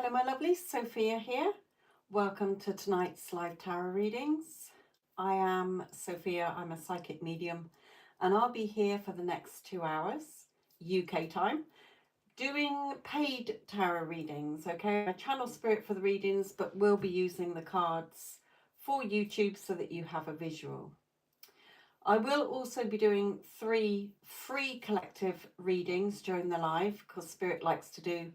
Hello, my lovely. Sophia here. Welcome to tonight's live tarot readings. I am Sophia. I'm a psychic medium, and I'll be here for the next 2 hours, UK time, doing paid tarot readings. Okay, I channel spirit for the readings, but we'll be using the cards for YouTube so that you have a visual. I will also be doing 3 free collective readings during the live because Spirit likes to do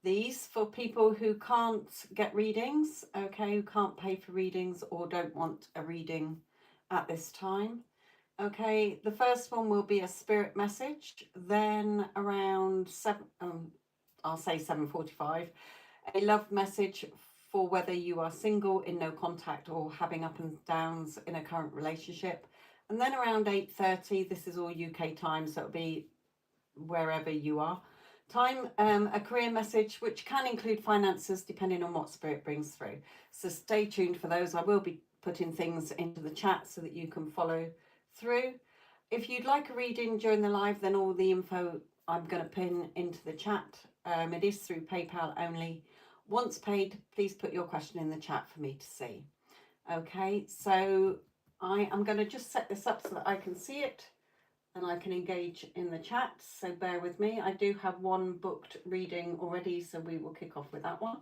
these for people who can't get readings, okay, who can't pay for readings or don't want a reading at this time. Okay, the first one will be a spirit message, then around I'll say 7:45, a love message for whether you are single, in no contact, or having up and downs in a current relationship. And then around 8:30, this is all UK time, so it'll be wherever you are. Time, a career message, which can include finances depending on what spirit brings through. So stay tuned for those. I will be putting things into the chat so that you can follow through. If you'd like a reading during the live, then all the info I'm going to pin into the chat. It is through PayPal only. Once paid, please put your question in the chat for me to see. Okay, so I am going to just set this up so that I can see it and I can engage in the chat, so bear with me. I do have one booked reading already, so we will kick off with that one.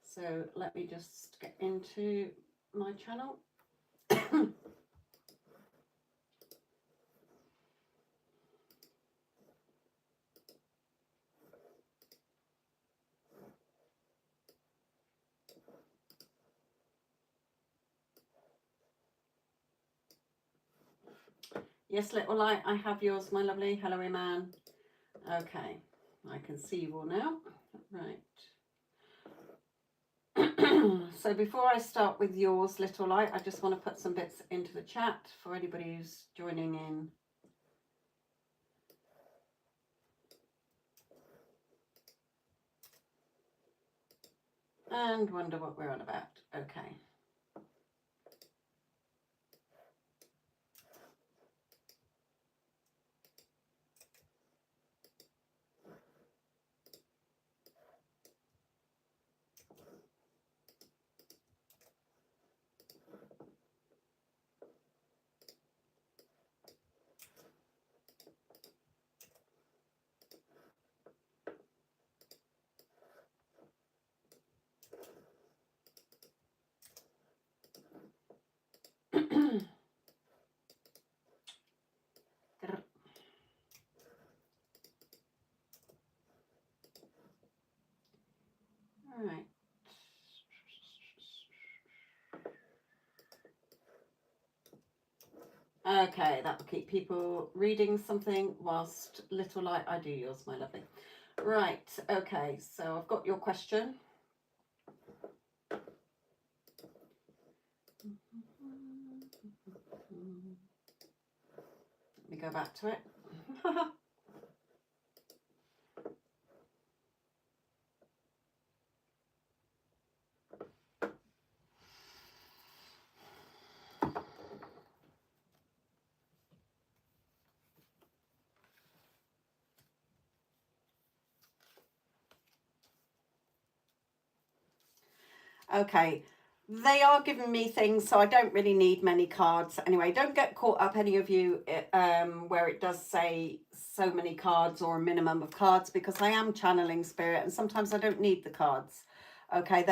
So let me just get into my channel. Yes, little light, I have yours, my lovely. Hello, Iman. Okay, I can see you all now. Right. So before I start with yours, little light, I just want to put some bits into the chat for anybody who's joining in. And wonder what we're on about. Okay. All right. Okay, that will keep people reading something whilst little light I do yours, my lovely. Right, okay, so I've got your question. Let me go back to it. Okay, they are giving me things, so I don't really need many cards. Anyway, don't get caught up, any of you, where it does say so many cards or a minimum of cards, because I am channeling spirit and sometimes I don't need the cards. Okay,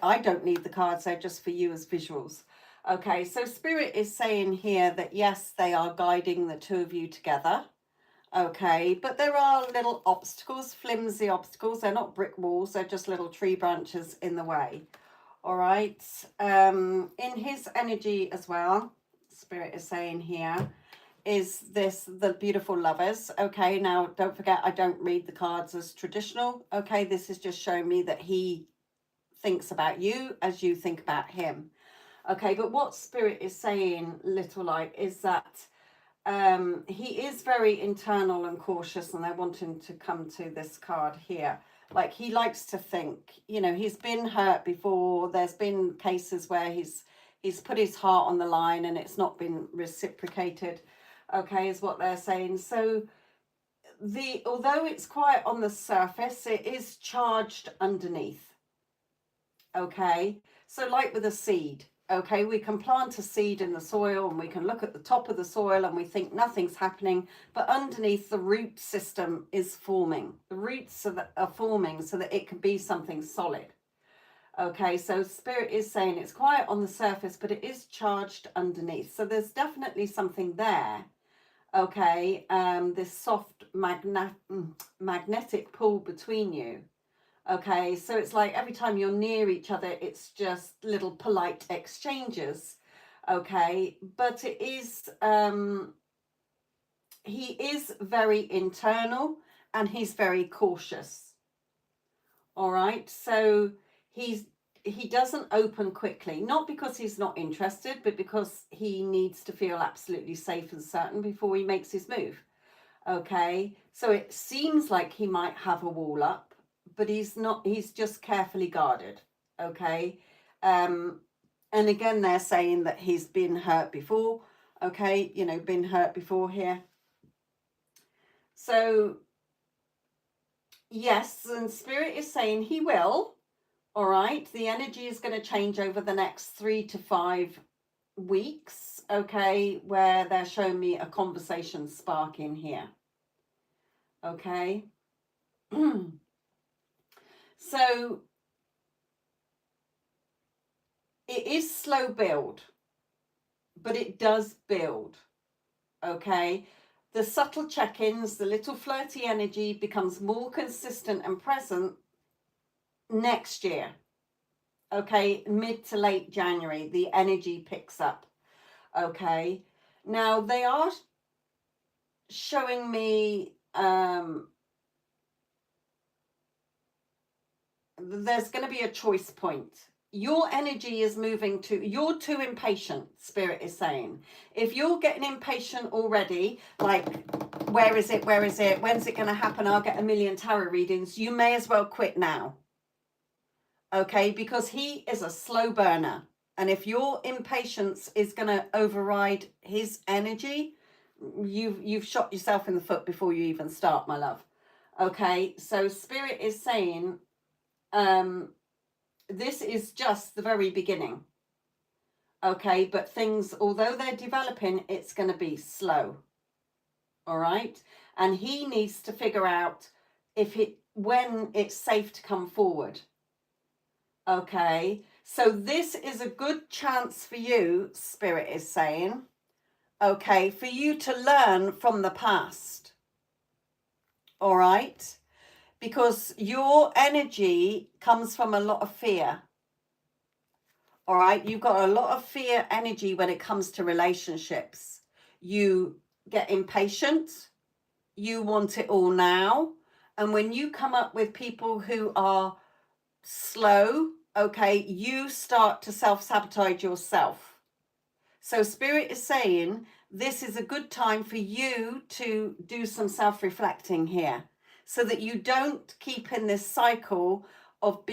I don't need the cards, they're just for you as visuals. Okay, so spirit is saying here that yes, they are guiding the two of you together. Okay, but there are little obstacles, flimsy obstacles. They're not brick walls, they're just little tree branches in the way. All right, in his energy as well, spirit is saying here, is this the beautiful lovers. Okay, now don't forget, I don't read the cards as traditional. Okay, this is just showing me that he thinks about you as you think about him. Okay, but what spirit is saying, little light, is that he is very internal and cautious, and I want him to come to this card here. Like, he likes to think, you know, he's been hurt before. There's been cases where he's put his heart on the line and it's not been reciprocated. Okay, is what they're saying. So although it's quiet on the surface, it is charged underneath. Okay, so like with a seed, okay, we can plant a seed in the soil and we can look at the top of the soil and we think nothing's happening, but underneath the root system is forming. The roots are forming so that it can be something solid. Okay, so Spirit is saying it's quiet on the surface, but it is charged underneath. So there's definitely something there. Okay, this soft magnetic pull between you. Okay, so it's like every time you're near each other, it's just little polite exchanges. Okay, but it is, he is very internal and he's very cautious. All right, so he doesn't open quickly, not because he's not interested, but because he needs to feel absolutely safe and certain before he makes his move. Okay, so it seems like he might have a wall up, but he's not, he's just carefully guarded. Okay, and again, they're saying that he's been hurt before. Okay, you know, been hurt before here. So yes, and Spirit is saying he will. All right, the energy is going to change over the next 3 to 5 weeks. Okay, where they're showing me a conversation spark in here. Okay. So it is slow build, but it does build. Okay, the subtle check-ins, the little flirty energy becomes more consistent and present next year. Okay, mid to late January, the energy picks up. Okay, now they are showing me there's going to be a choice point. Your energy is moving to, you're too impatient, Spirit is saying. If you're getting impatient already, like, where is it? When's it going to happen? I'll get a million tarot readings. You may as well quit now. Okay, because he is a slow burner. And if your impatience is going to override his energy, you've shot yourself in the foot before you even start, my love. Okay, so Spirit is saying, this is just the very beginning. Okay, but things, although they're developing, it's going to be slow. All right, and he needs to figure out when it's safe to come forward. Okay, so this is a good chance for you, Spirit is saying, okay, for you to learn from the past. All right, because your energy comes from a lot of fear. All right, you've got a lot of fear energy when it comes to relationships. You get impatient, you want it all now. And when you come up with people who are slow, okay, you start to self-sabotage yourself. So Spirit is saying this is a good time for you to do some self-reflecting here so that you don't keep in this cycle of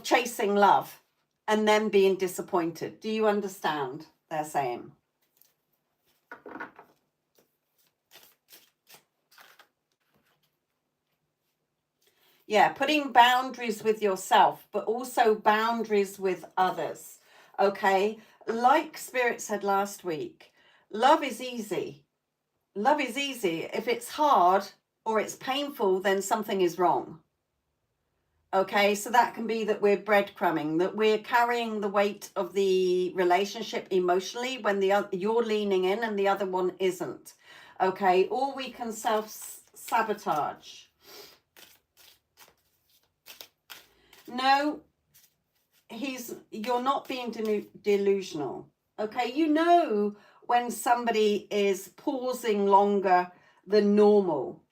chasing love and then being disappointed. Do you understand? They're saying. Yeah, putting boundaries with yourself, but also boundaries with others. Okay, like Spirit said last week, love is easy. Love is easy. If it's hard or it's painful, then something is wrong. Okay, so that can be that we're breadcrumbing, that we're carrying the weight of the relationship emotionally when you're leaning in and the other one isn't. Okay, or we can self-sabotage. No, you're not being delusional. Okay, you know when somebody is pausing longer than normal.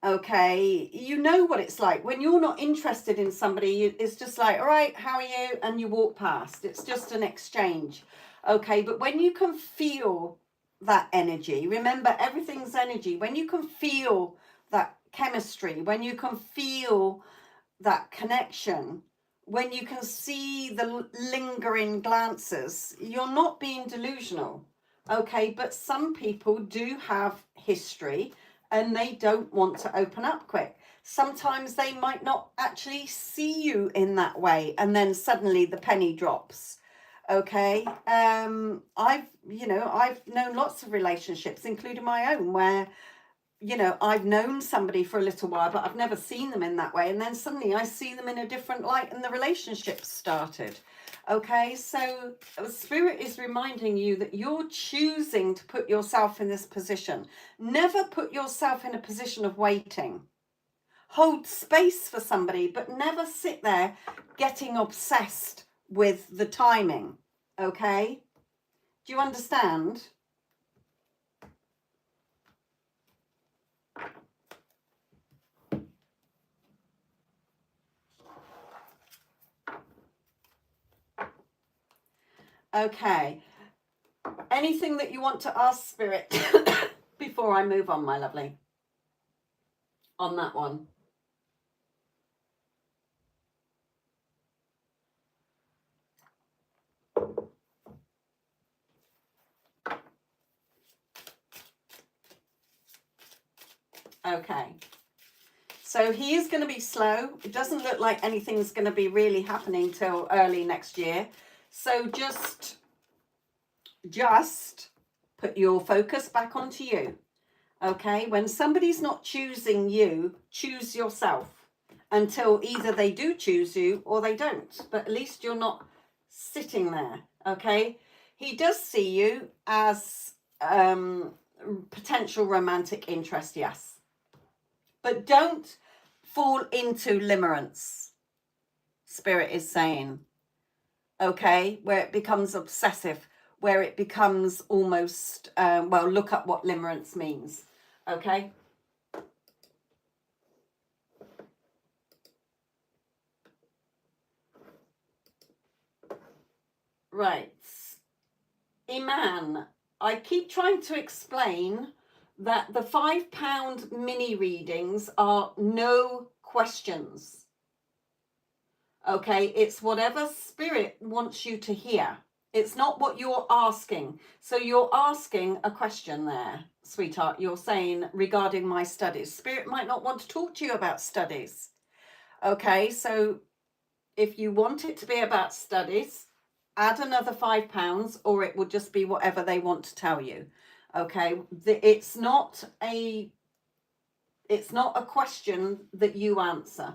Okay, you know what it's like when you're not interested in somebody. It's just like, all right, how are you? And you walk past. It's just an exchange. Okay, but when you can feel that energy, remember everything's energy. When you can feel that chemistry, when you can feel that connection, when you can see the lingering glances, you're not being delusional. Okay, but some people do have history and they don't want to open up quick. Sometimes they might not actually see you in that way, and then suddenly the penny drops. Okay. I've known lots of relationships, including my own, where I've known somebody for a little while, but I've never seen them in that way. And then suddenly I see them in a different light and the relationship started. Okay, so Spirit is reminding you that you're choosing to put yourself in this position. Never put yourself in a position of waiting. Hold space for somebody, but never sit there getting obsessed with the timing. Okay? Do you understand? Okay. Anything that you want to ask Spirit before I move on, my lovely, on that one? Okay. So he is going to be slow. It doesn't look like anything's going to be really happening till early next year. So just put your focus back onto you. Okay? When somebody's not choosing you, choose yourself until either they do choose you or they don't. But at least you're not sitting there. Okay? He does see you as potential romantic interest, yes. But don't fall into limerence, Spirit is saying. Okay? Where it becomes obsessive, where it becomes almost, look up what limerence means. Okay? Right. Iman, I keep trying to explain that the £5 mini readings are no questions. Okay, it's whatever Spirit wants you to hear. It's not what you're asking. So you're asking a question there, sweetheart. You're saying regarding my studies. Spirit might not want to talk to you about studies. Okay, so if you want it to be about studies, add another £5, or it will just be whatever they want to tell you. Okay, it's not a question that you answer.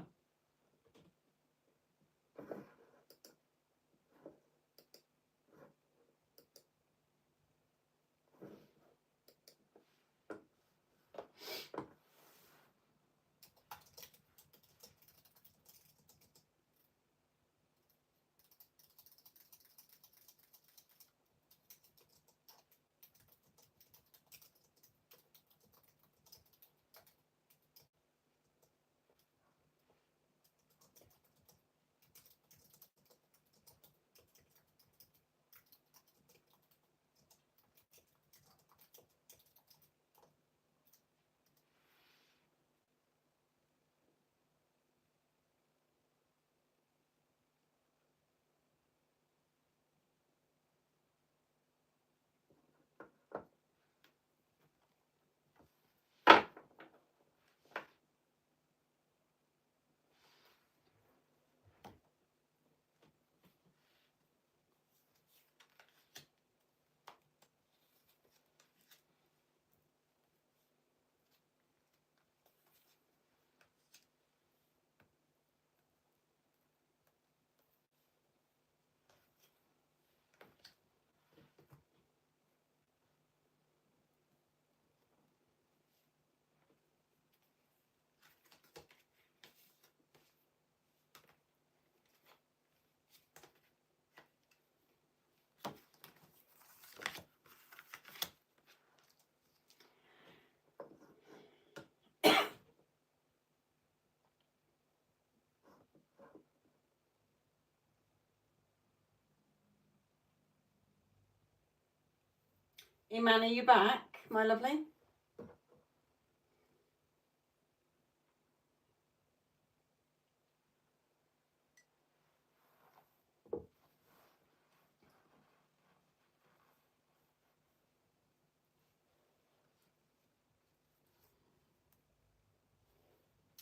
Iman, are you back, my lovely?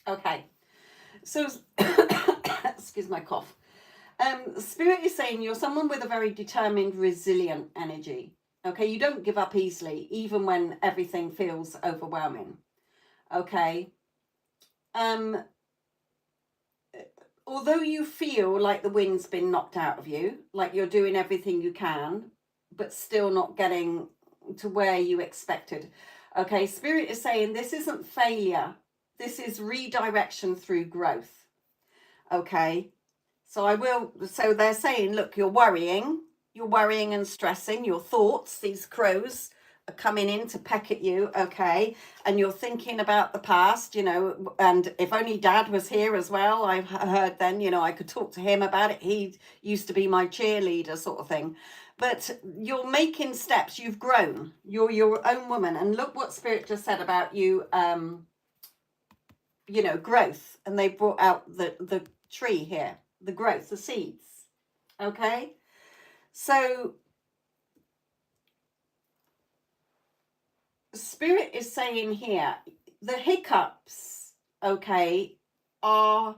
Okay. So, excuse my cough. Spirit is saying you're someone with a very determined, resilient energy. Okay, you don't give up easily, even when everything feels overwhelming. Okay. Um, although you feel like the wind's been knocked out of you, like you're doing everything you can, but still not getting to where you expected. Okay, Spirit is saying this isn't failure. This is redirection through growth. Okay. So they're saying, look, you're worrying and stressing, your thoughts, these crows are coming in to peck at you, okay? And you're thinking about the past, you know, and if only Dad was here as well, I've heard then, you know, I could talk to him about it. He used to be my cheerleader sort of thing. But you're making steps, you've grown, you're your own woman. And look what Spirit just said about you, you know, growth. And they brought out the tree here, the growth, the seeds. Okay, so Spirit is saying here the hiccups, okay, are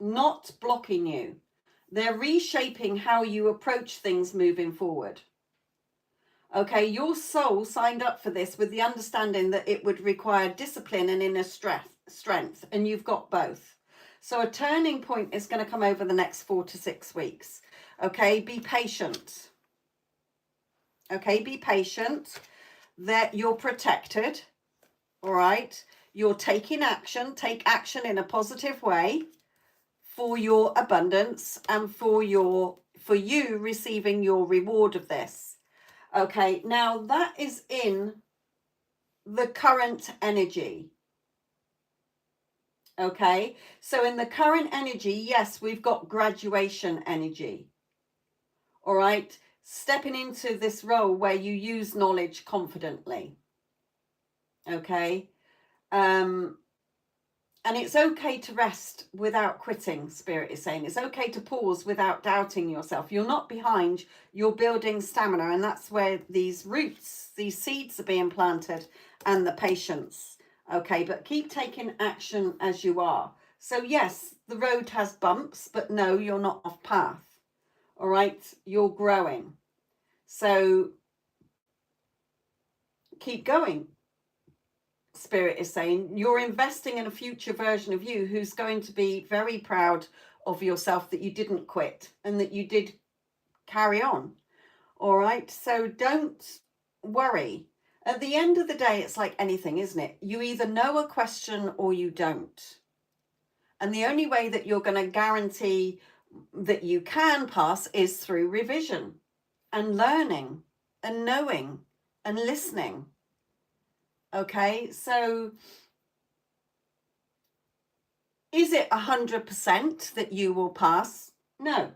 not blocking you. They're reshaping how you approach things moving forward. Okay, your soul signed up for this with the understanding that it would require discipline and inner strength, and you've got both. So a turning point is going to come over the next 4 to 6 weeks. Okay, be patient. Okay, be patient. That you're protected. All right, you're taking action. Take action in a positive way for your abundance and for you receiving your reward of this. Okay, now that is in the current energy. Okay, so in the current energy, yes, we've got graduation energy. All right, stepping into this role where you use knowledge confidently. Okay, and it's okay to rest without quitting, Spirit is saying. It's okay to pause without doubting yourself. You're not behind, you're building stamina, and that's where these roots, these seeds are being planted, and the patience. Okay, but keep taking action as you are. So yes, the road has bumps, but no, you're not off path. All right, you're growing. So keep going. Spirit is saying you're investing in a future version of you who's going to be very proud of yourself, that you didn't quit and that you did carry on. All right, so don't worry. At the end of the day, it's like anything, isn't it? You either know a question or you don't, and the only way that you're going to guarantee that you can pass is through revision and learning and knowing and listening. Okay, so is it 100% that you will pass? No,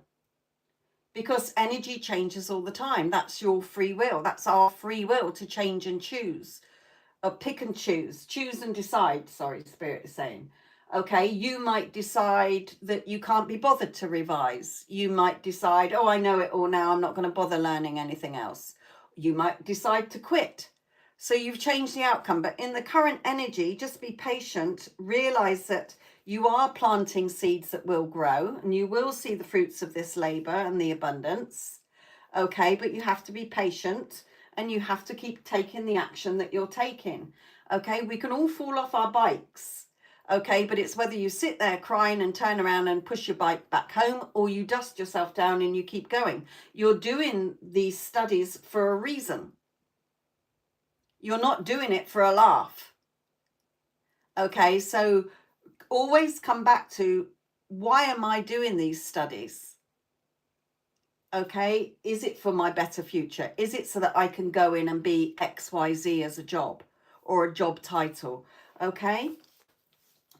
because energy changes all the time. That's your free will. That's our free will to change and choose, or pick and choose and decide. Sorry, Spirit is saying. Okay, you might decide that you can't be bothered to revise. You might decide, oh, I know it all now, I'm not going to bother learning anything else. You might decide to quit. So you've changed the outcome. But in the current energy, just be patient. Realize that you are planting seeds that will grow, and you will see the fruits of this labor and the abundance. Okay, but you have to be patient, and you have to keep taking the action that you're taking. Okay, we can all fall off our bikes. Okay, but it's whether you sit there crying and turn around and push your bike back home, or you dust yourself down and you keep going. You're doing these studies for a reason. You're not doing it for a laugh. Okay, so always come back to, why am I doing these studies? Okay, is it for my better future? Is it so that I can go in and be XYZ as a job or a job title? Okay,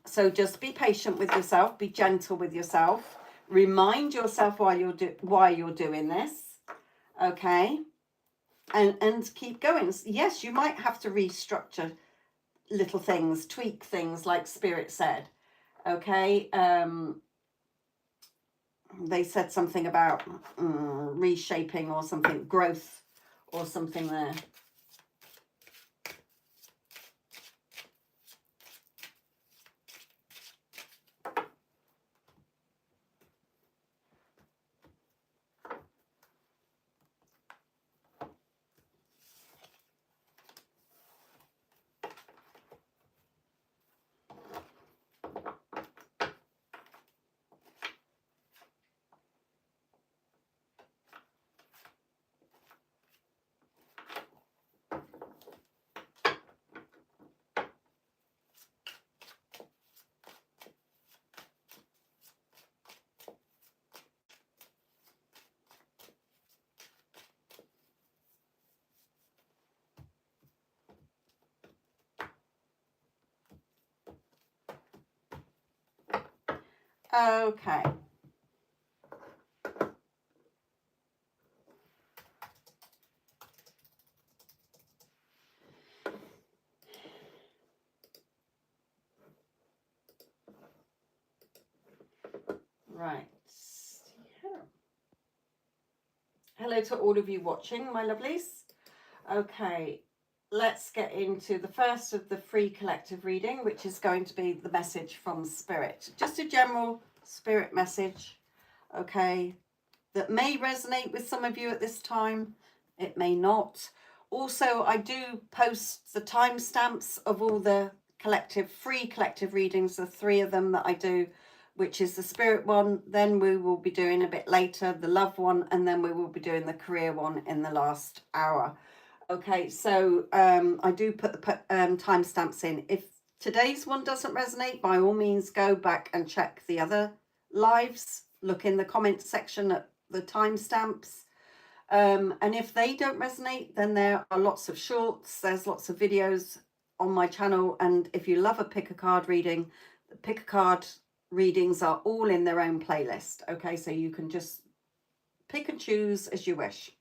so just be patient with yourself, be gentle with yourself, remind yourself why you're doing this. Okay, and keep going. Yes, you might have to restructure little things, tweak things, like Spirit said. Okay, they said something about reshaping or something, growth or something there. Okay. Right. Hello to all of you watching, my lovelies. Okay, let's get into the first of the free collective reading, which is going to be the message from Spirit. Just a general Spirit message, okay, that may resonate with some of you at this time. It may not. Also, I do post the timestamps of all the free collective readings, the 3 of them that I do, which is the Spirit one, then we will be doing a bit later the love one, and then we will be doing the career one in the last hour. Okay, so I do put the timestamps in. If today's one doesn't resonate, by all means go back and check the other lives. Look in the comment section at the timestamps. And if they don't resonate, then there are lots of shorts. There's lots of videos on my channel. And if you love a pick a card reading, the pick a card readings are all in their own playlist. Okay, so you can just pick and choose as you wish.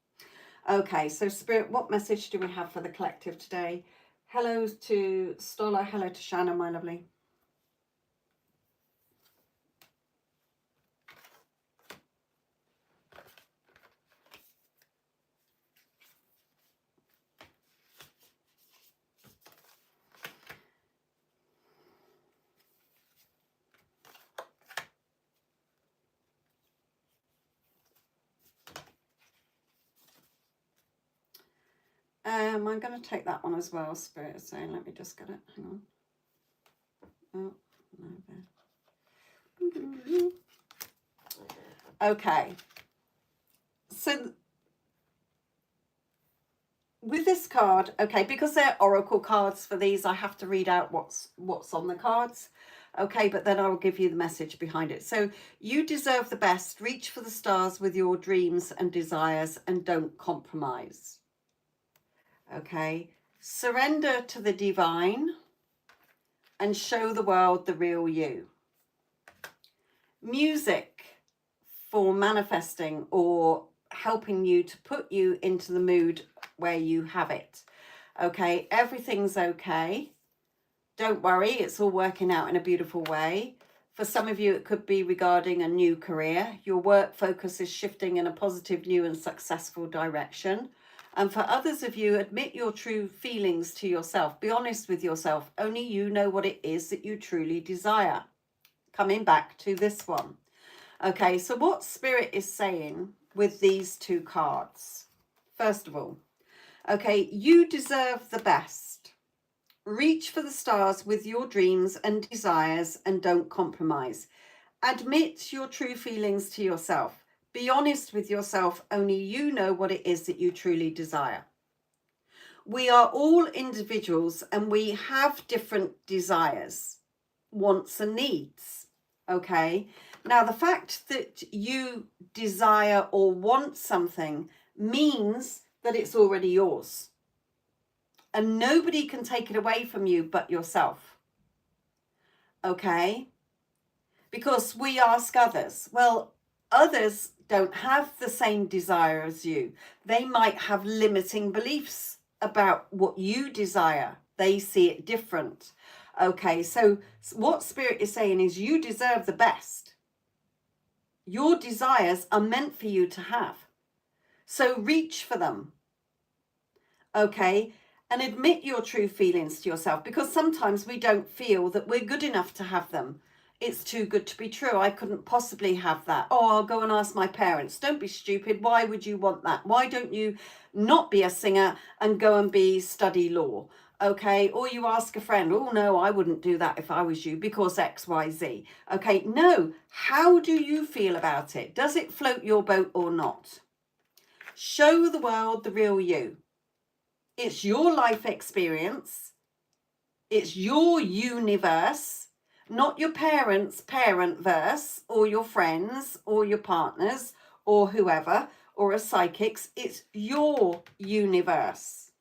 Okay, so Spirit, what message do we have for the collective today? Hello to Stola, hello to Shanna, my lovely. I'm going to take that one as well, Spirit is saying. Let me just get it. Hang on. Oh, no, there. Okay. So with this card, okay, because they're oracle cards for these, I have to read out what's on the cards. Okay, but then I will give you the message behind it. So you deserve the best. Reach for the stars with your dreams and desires and don't compromise. Okay, surrender to the divine and show the world the real you. Music for manifesting or helping you to put you into the mood where you have it. Okay, everything's okay. Don't worry, it's all working out in a beautiful way. For some of you, it could be regarding a new career. Your work focus is shifting in a positive, new and successful direction. And for others of you, admit your true feelings to yourself. Be honest with yourself. Only you know what it is that you truly desire. Coming back to this one. Okay, so what Spirit is saying with these 2 cards? First of all, okay, you deserve the best. Reach for the stars with your dreams and desires and don't compromise. Admit your true feelings to yourself. Be honest with yourself. Only you know what it is that you truly desire. We are all individuals and we have different desires, wants and needs. Okay. Now, the fact that you desire or want something means that it's already yours. And nobody can take it away from you but yourself. Okay? Because we ask others. Well, others don't have the same desire as you. They might have limiting beliefs about what you desire. They see it different. Okay, so what Spirit is saying is you deserve the best. Your desires are meant for you to have. So reach for them. Okay? And admit your true feelings to yourself, because sometimes we don't feel that we're good enough to have them. It's too good to be true. I couldn't possibly have that. Oh, I'll go and ask my parents. Don't be stupid. Why would you want that? Why don't you not be a singer and go and study law? Okay, or you ask a friend, oh no, I wouldn't do that if I was you because X, Y, Z. Okay, no, how do you feel about it? Does it float your boat or not? Show the world the real you. It's your life experience. It's your universe, not your parents' parent verse or your friends or your partners or whoever or a psychic's. It's your universe.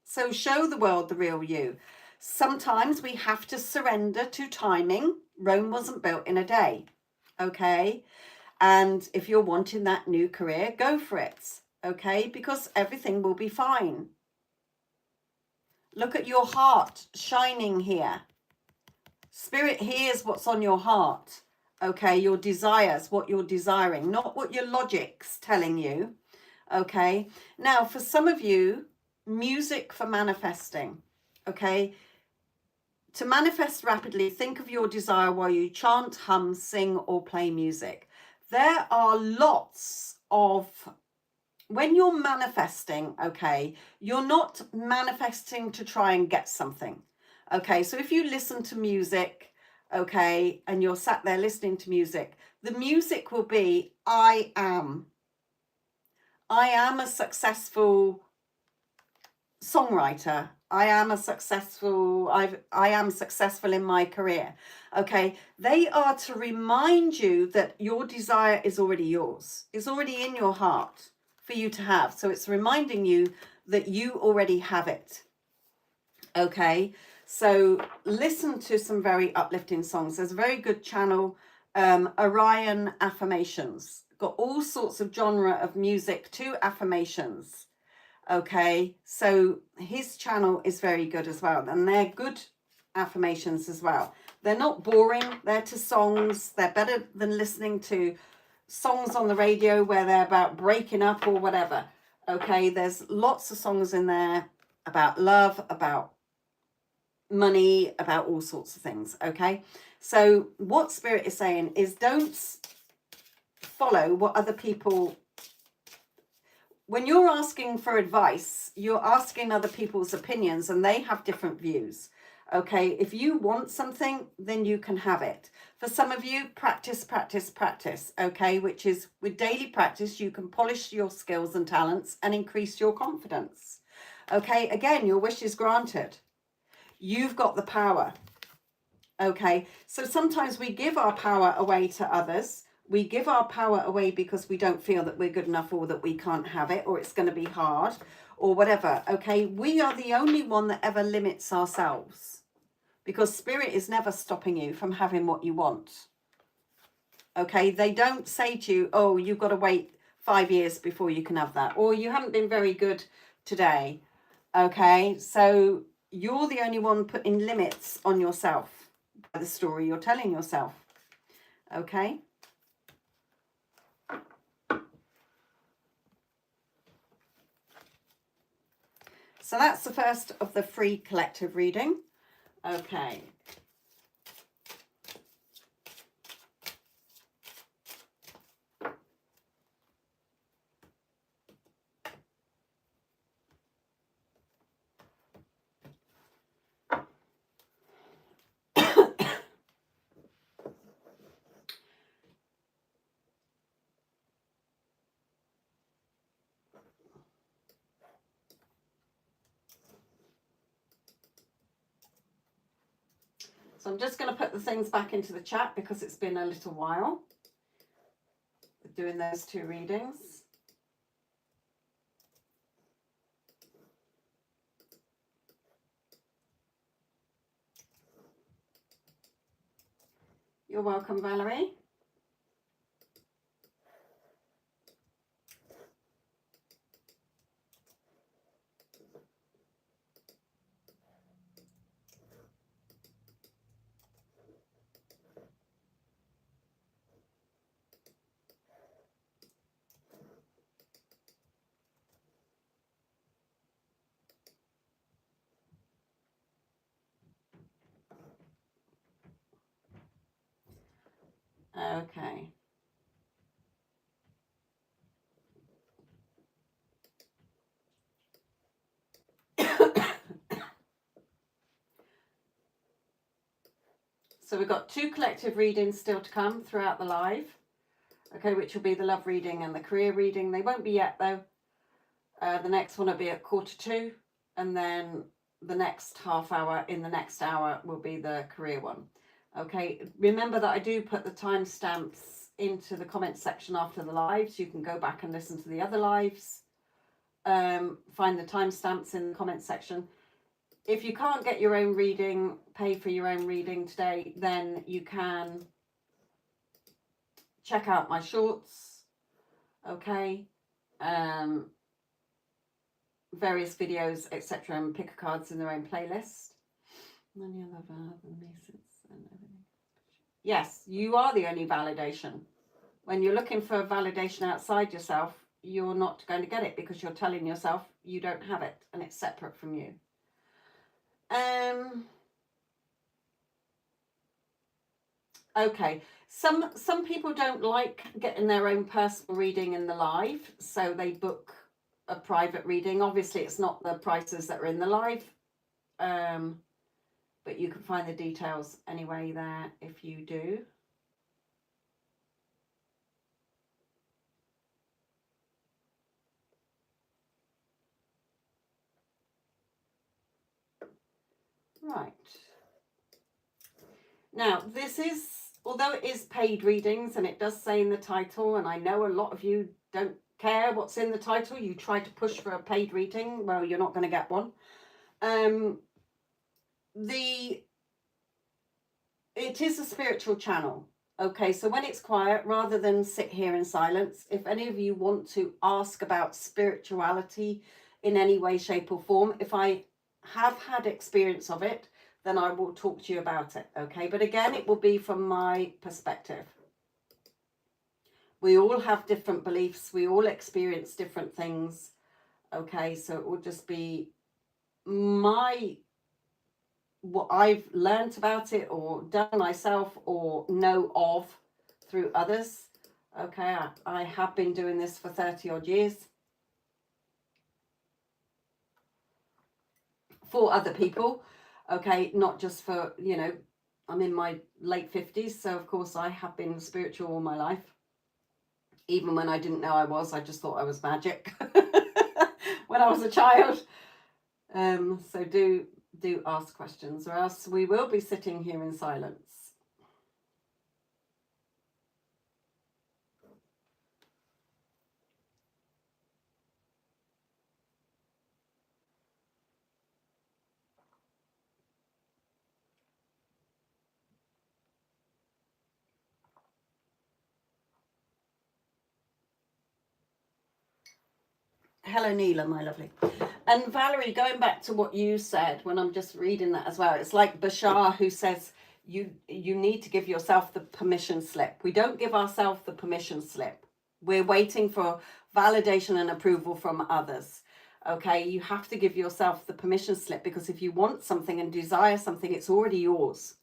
So show the world the real you. Sometimes we have to surrender to timing. Rome wasn't built in a day. okay? And if you're wanting that new career, go for it, okay? Because everything will be fine. Look at your heart shining here. Spirit hears what's on your heart, okay? Your desires, what you're desiring, not what your logic's telling you, okay? Now, for some of you, music for manifesting, okay? To manifest rapidly, think of your desire while you chant, hum, sing, or play music. There are lots of, when you're manifesting, okay, you're not manifesting to try and get something. Okay, so if you listen to music, okay, and you're sat there listening to music, the music will be, I am a successful songwriter. I am successful in my career. Okay, they are to remind you that your desire is already yours. It's already in your heart for you to have. So it's reminding you that you already have it. Okay, so listen to some very uplifting songs. There's a very good channel, Orion Affirmations. Got all sorts of genre of music to affirmations. Okay, so his channel is very good as well, and they're good affirmations as well. They're not boring, they're to songs. They're better than listening to songs on the radio where they're about breaking up or whatever. Okay, there's lots of songs in there about love, about money, about all sorts of things. Okay, so what Spirit is saying is don't follow what other people. When you're asking for advice, you're asking other people's opinions and they have different views. Okay, if you want something, then you can have it. For some of you, practice, practice, practice. Okay, which is with daily practice, you can polish your skills and talents and increase your confidence. Okay, again, your wish is granted. You've got the power. Okay, so sometimes we give our power away to others. We give our power away because we don't feel that we're good enough or that we can't have it or it's going to be hard or whatever. Okay, we are the only one that ever limits ourselves because Spirit is never stopping you from having what you want. Okay, they don't say to you, oh, you've got to wait 5 years before you can have that, or you haven't been very good today. Okay, so you're the only one putting limits on yourself by the story you're telling yourself. Okay. So that's the first of the free collective reading. Okay. So I'm just going to put the things back into the chat because it's been a little while doing those two readings. You're welcome, Valerie. Okay. So we've got two collective readings still to come throughout the live. Okay, which will be the love reading and the career reading. They won't be yet though. The next one will be at 1:45, and then the next half hour in the next hour will be the career one. Okay, remember that I do put the timestamps into the comment section after the live, so you can go back and listen to the other lives. Find the timestamps in the comment section. If you can't get your own reading, pay for your own reading today, then you can check out my shorts, okay, various videos, etc., and pick a cards in their own playlist. Yes, you are the only validation. When you're looking for validation outside yourself, you're not going to get it because you're telling yourself you don't have it and it's separate from you. Okay, some people don't like getting their own personal reading in the live, so they book a private reading. Obviously, it's not the prices that are in the live, but you can find the details anyway there if you do. Right. Now, this is, although it is paid readings and it does say in the title, and I know a lot of you don't care what's in the title, you try to push for a paid reading, well, you're not going to get one. It is a spiritual channel. Okay, so when it's quiet, rather than sit here in silence, if any of you want to ask about spirituality in any way, shape or form, if I have had experience of it, then I will talk to you about it, okay? But again, it will be from my perspective. We all have different beliefs. We all experience different things, okay? So it will just be what I've learned about it or done myself or know of through others. Okay, I have been doing this for 30 odd years for other people. Okay, not just for, you know, I'm in my late 50s, so of course I have been spiritual all my life. Even when I didn't know I was, I just thought I was magic when I was a child. So do ask questions, or else we will be sitting here in silence. Hello, Neela, my lovely. And Valerie, going back to what you said, when I'm just reading that as well, it's like Bashar who says you need to give yourself the permission slip. We don't give ourselves the permission slip. We're waiting for validation and approval from others. Okay, you have to give yourself the permission slip, because if you want something and desire something, it's already yours.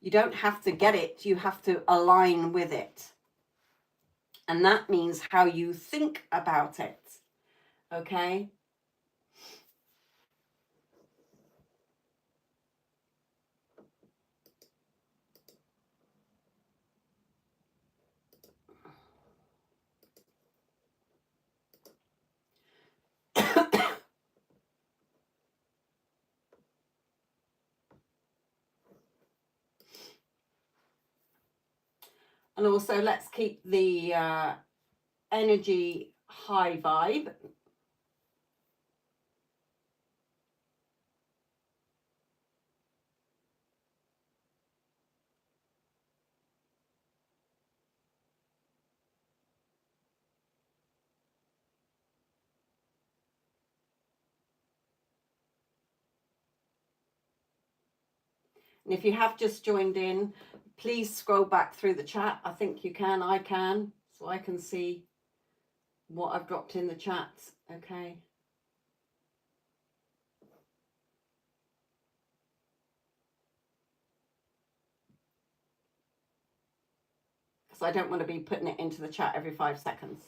You don't have to get it, you have to align with it. And that means how you think about it. Okay? And also, let's keep the energy high vibe. And if you have just joined in, please scroll back through the chat. I think you can, I can, so I can see what I've dropped in the chat. Okay. Because I don't want to be putting it into the chat every 5 seconds.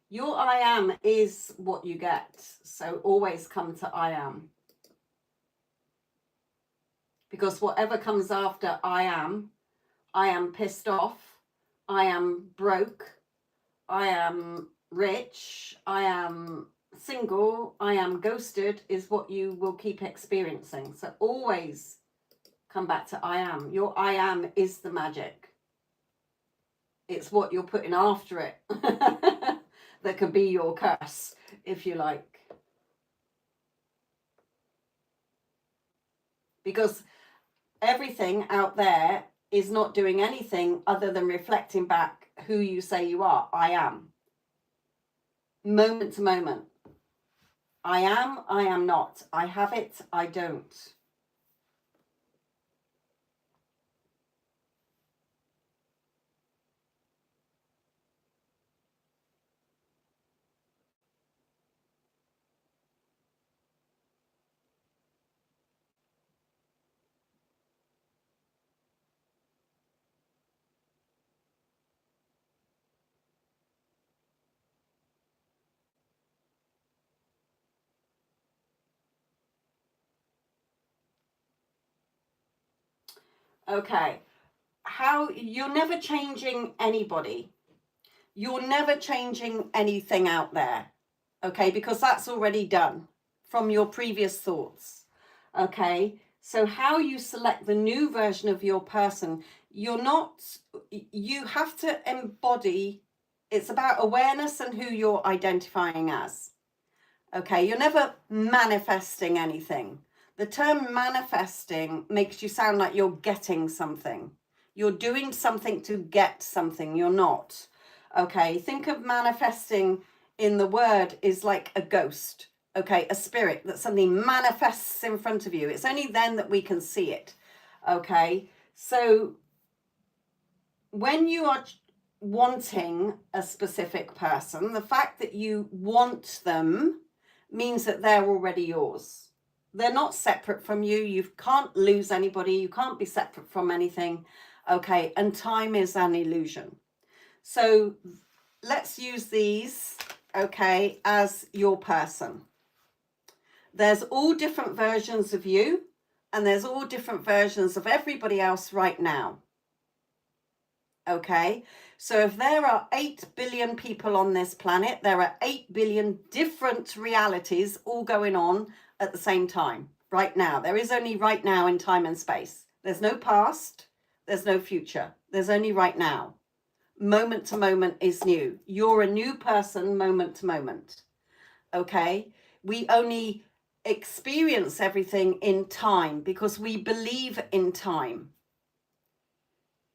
Your I am is what you get. So always come to I am. Because whatever comes after I am pissed off, I am broke, I am rich, I am single, I am ghosted, is what you will keep experiencing. So always come back to I am. Your I am is the magic. It's what you're putting after it that could be your curse, if you like. because everything out there is not doing anything other than reflecting back who you say you are. I am. Moment to moment. I am not. I have it, I don't. Okay. How you're never changing anybody. You're never changing anything out there. Okay, because that's already done from your previous thoughts. Okay, so how you select the new version of your person, you have to embody, it's about awareness and who you're identifying as. Okay, you're never manifesting anything. The term manifesting makes you sound like you're getting something. You're doing something to get something. You're not. Okay, think of manifesting in the word is like a ghost. Okay, a spirit that suddenly manifests in front of you. It's only then that we can see it. Okay, so when you are wanting a specific person, the fact that you want them means that they're already yours. They're not separate from you. You can't lose anybody. You can't be separate from anything. Okay, and time is an illusion. So let's use these, okay, as your person. There's all different versions of you, and there's all different versions of everybody else right now. Okay, so if there are 8 billion people on this planet, there are 8 billion different realities all going on at the same time, right now. There is only right now in time and space. There's no past, there's no future. There's only right now. Moment to moment is new. You're a new person moment to moment. Okay, we only experience everything in time because we believe in time.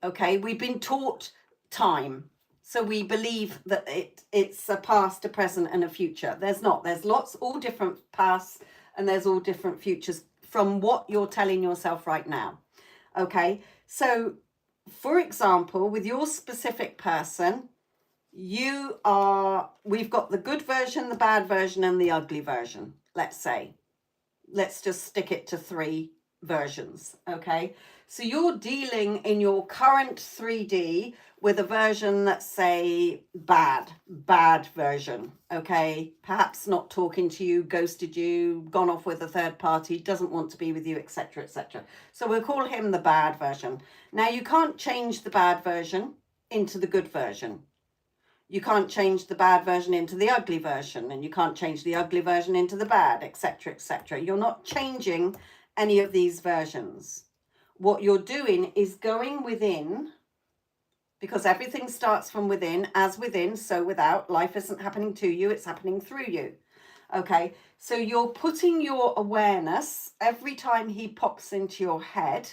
Okay, we've been taught time, so we believe that it's a past, a present, and a future. There's not. There's lots, all different pasts, and there's all different futures from what you're telling yourself right now. Okay, so for example, with your specific person, we've got the good version, the bad version, and the ugly version. Let's say, let's just stick it to 3 versions. Okay, so you're dealing in your current 3D with a version that's, say, bad version. Okay, perhaps not talking to you, ghosted you, gone off with a third party, doesn't want to be with you, etc., etc. So we'll call him the bad version. Now, you can't change the bad version into the good version. You can't change the bad version into the ugly version, and you can't change the ugly version into the bad, etc., etc. You're not changing any of these versions. What you're doing is going within, because everything starts from within, as within, so without. Life isn't happening to you, it's happening through you. Okay, so you're putting your awareness every time he pops into your head.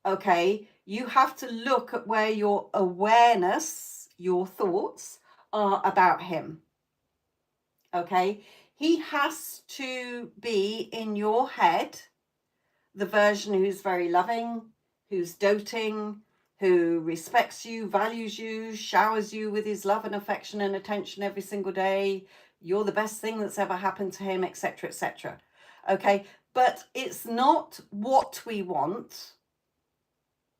Okay, you have to look at where your awareness, your thoughts are about him. Okay, he has to be in your head the version who's very loving, who's doting, who respects you, values you, showers you with his love and affection and attention every single day. You're the best thing that's ever happened to him, etc., etc. Okay, but it's not what we want.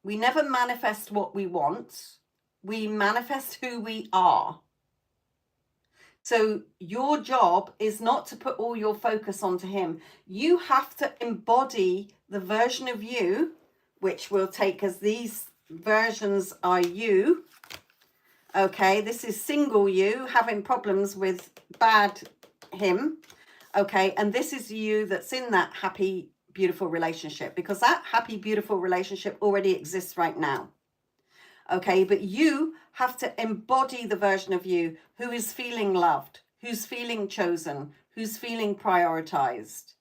We never manifest what we want. We manifest who we are. So your job is not to put all your focus onto him. You have to embody the version of you, which we'll take as these versions are you. Okay, this is single you, having problems with bad him. Okay, and this is you that's in that happy, beautiful relationship, because that happy, beautiful relationship already exists right now. Okay, but you have to embody the version of you who is feeling loved, who's feeling chosen, who's feeling prioritized.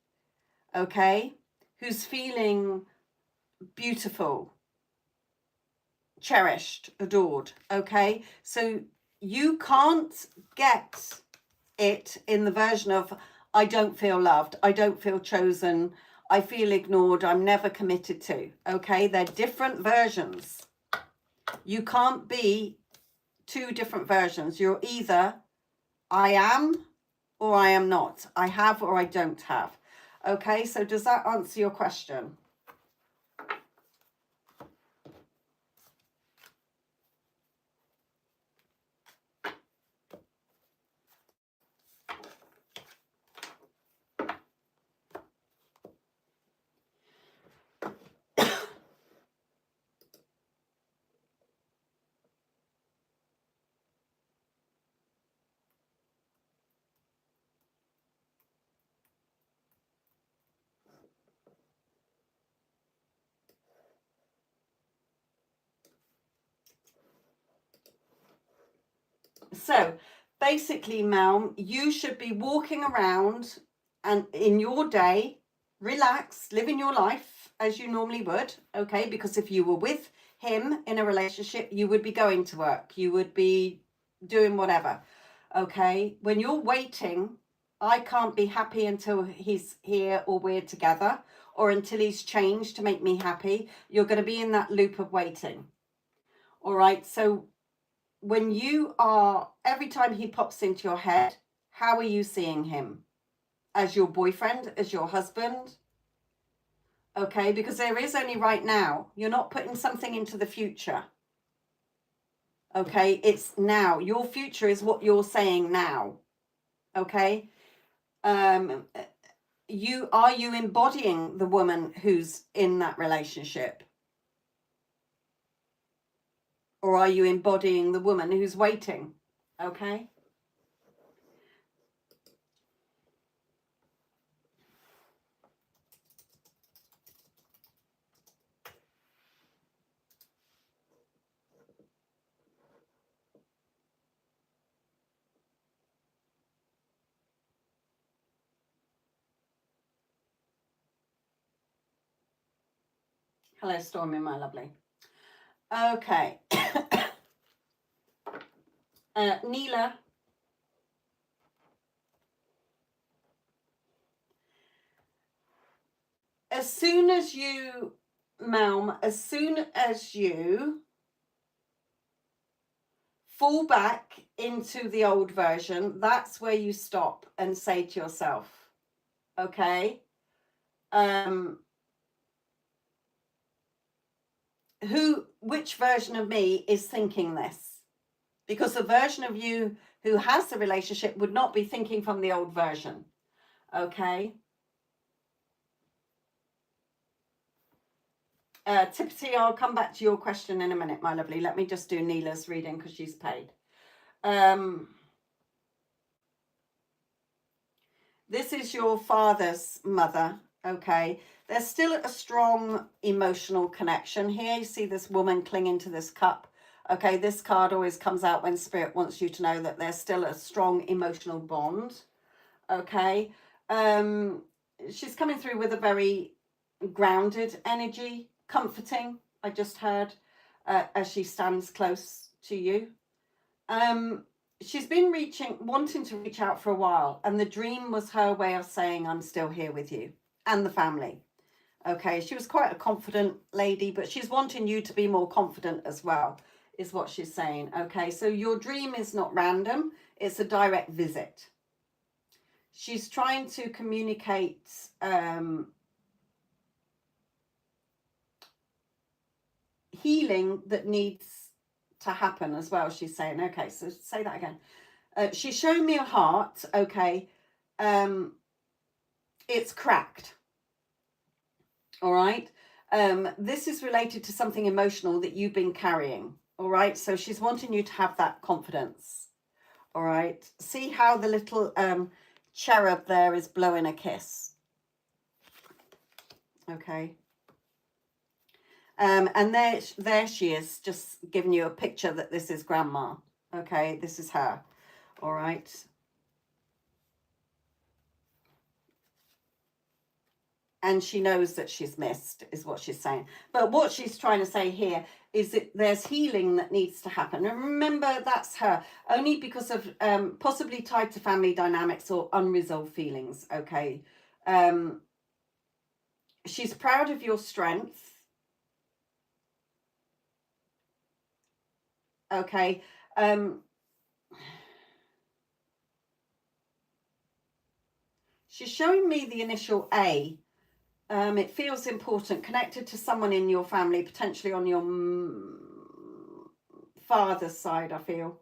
Okay, who's feeling beautiful, cherished, adored. Okay, so you can't get it in the version of I don't feel loved, I don't feel chosen, I feel ignored, I'm never committed to. Okay, they're different versions. You can't be two different versions. You're either I am or I am not. I have or I don't have. Okay, so does that answer your question? So basically, Mel, you should be walking around and in your day, relax, living your life as you normally would, okay? Because if you were with him in a relationship, you would be going to work, you would be doing whatever, okay? When you're waiting, I can't be happy until he's here or we're together or until he's changed to make me happy. You're going to be in that loop of waiting, all right? So when you are, every time he pops into your head, how are you seeing him? As your boyfriend, as your husband? Okay, because there is only right now. You're not putting something into the future. Okay, it's now. Your future is what you're saying now. Okay, you embodying the woman who's in that relationship? Or are you embodying the woman who's waiting? Okay. Hello, Stormy, my lovely. Okay. Neela. As soon as you, Malm, as soon as you fall back into the old version, that's where you stop and say to yourself, okay, which version of me is thinking this? Because the version of you who has the relationship would not be thinking from the old version, okay? Tippity, I'll come back to your question in a minute, my lovely. Let me just do Neela's reading because she's paid. This is your father's mother, okay? There's still a strong emotional connection here. You see this woman clinging to this cup. Okay, this card always comes out when Spirit wants you to know that there's still a strong emotional bond, okay? She's coming through with a very grounded energy, comforting, I just heard, as she stands close to you. She's been wanting to reach out for a while, and the dream was her way of saying, I'm still here with you and the family. Okay, she was quite a confident lady, but she's wanting you to be more confident as well, is what she's saying. Okay, so your dream is not random, it's a direct visit. She's trying to communicate healing that needs to happen as well, she's saying. Okay, so say that again. She's showing me a heart, okay. It's cracked. All right. This is related to something emotional that you've been carrying. All right. So she's wanting you to have that confidence. All right. See how the little cherub there is blowing a kiss. Okay. And there she is, just giving you a picture that this is grandma. Okay. This is her. All right. and she knows that she's missed, is what she's saying. But what she's trying to say here is that there's healing that needs to happen. And remember, that's her, only because of possibly tied to family dynamics or unresolved feelings, okay? She's proud of your strength, okay? She's showing me the initial A. It feels important, connected to someone in your family, potentially on your father's side, I feel.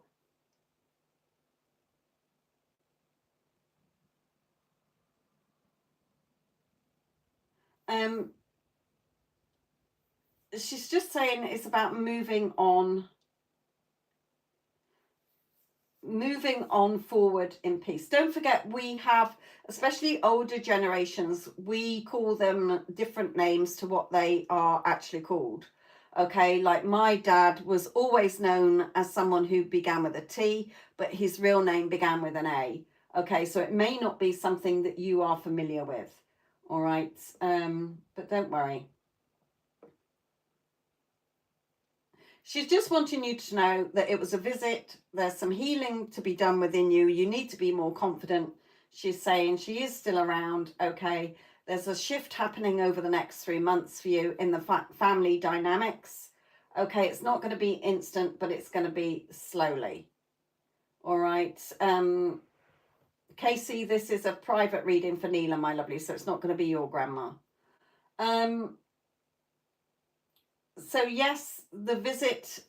She's just saying it's about moving on forward in peace. Don't forget, we have, especially older generations, we call them different names to what they are actually called. Okay, like my dad was always known as someone who began with a T, but his real name began with an A. Okay, so it may not be something that you are familiar with. All right, but don't worry. She's just wanting you to know that it was a visit. There's some healing to be done within you. You need to be more confident. She's saying she is still around. Okay. There's a shift happening over the next 3 months for you in the family dynamics. Okay. It's not going to be instant, but it's going to be slowly. All right. Casey, this is a private reading for Neela, my lovely. So it's not going to be your grandma. So yes, the visit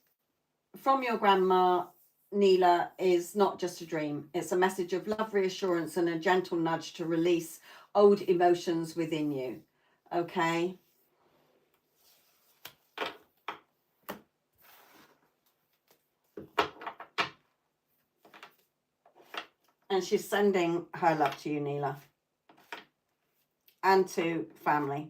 from your grandma, Neela, is not just a dream. It's a message of love, reassurance, and a gentle nudge to release old emotions within you. Okay. And she's sending her love to you, Neela, and to family.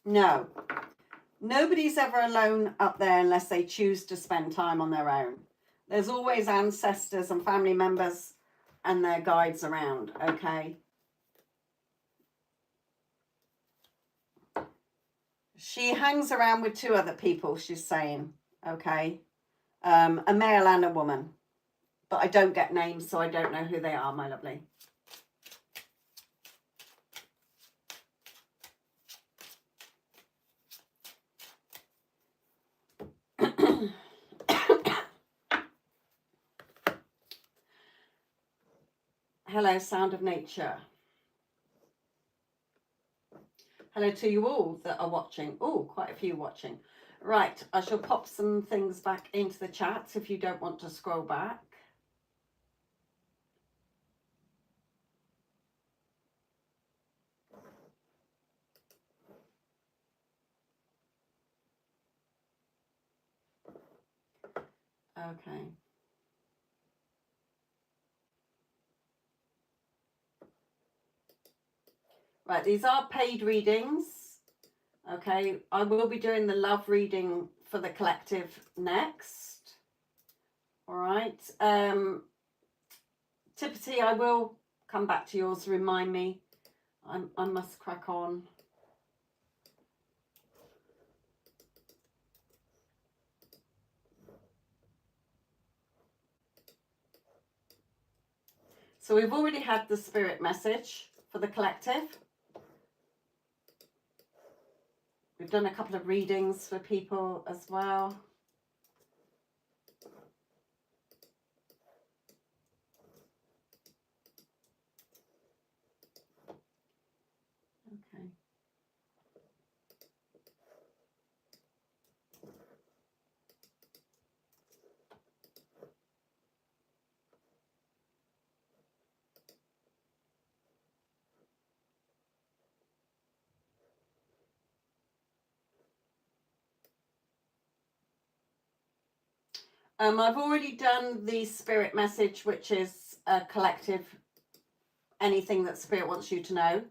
No, nobody's ever alone up there unless they choose to spend time on their own. There's always ancestors and family members and their guides around, okay? She hangs around with 2 other people, she's saying, okay? A male and a woman. But I don't get names, so I don't know who they are, my lovely. Hello, Sound of Nature. Hello to you all that are watching. Oh, quite a few watching. Right, I shall pop some things back into the chat if you don't want to scroll back. Okay. Right, these are paid readings. Okay, I will be doing the love reading for the collective next. All right. Tippity, I will come back to yours. Remind me. I must crack on. So we've already had the spirit message for the collective. We've done a couple of readings for people as well. Okay. I've already done the spirit message, which is a collective anything that Spirit wants you to know.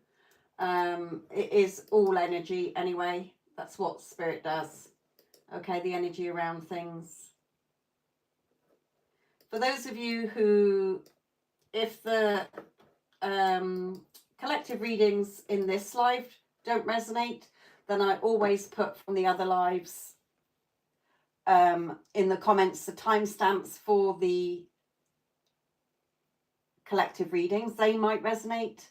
It is all energy anyway. That's what Spirit does. Okay, the energy around things. For those of you who, if the collective readings in this live don't resonate, then I always put from the other lives in the comments the timestamps for the collective readings. They might resonate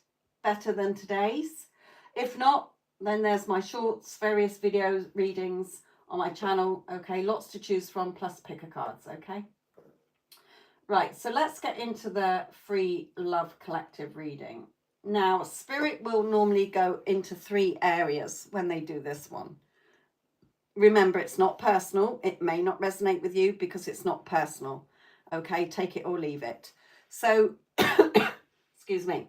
better than today's. If not, then there's my shorts, various video readings on my channel. Okay, lots to choose from, plus picker cards. Okay, right, so let's get into the free love collective reading. Now, Spirit will normally go into 3 areas when they do this one. Remember, it's not personal. It may not resonate with you because it's not personal. Okay, take it or leave it. So, excuse me.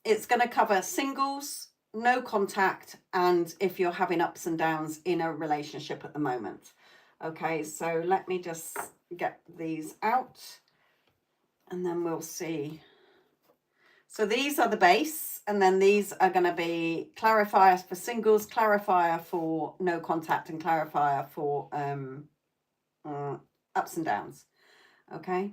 It's going to cover singles, no contact, and if you're having ups and downs in a relationship at the moment. Okay, so let me just get these out and then we'll see. So these are the base, and then these are going to be clarifiers for singles, clarifier for no contact, and clarifier for ups and downs. Okay.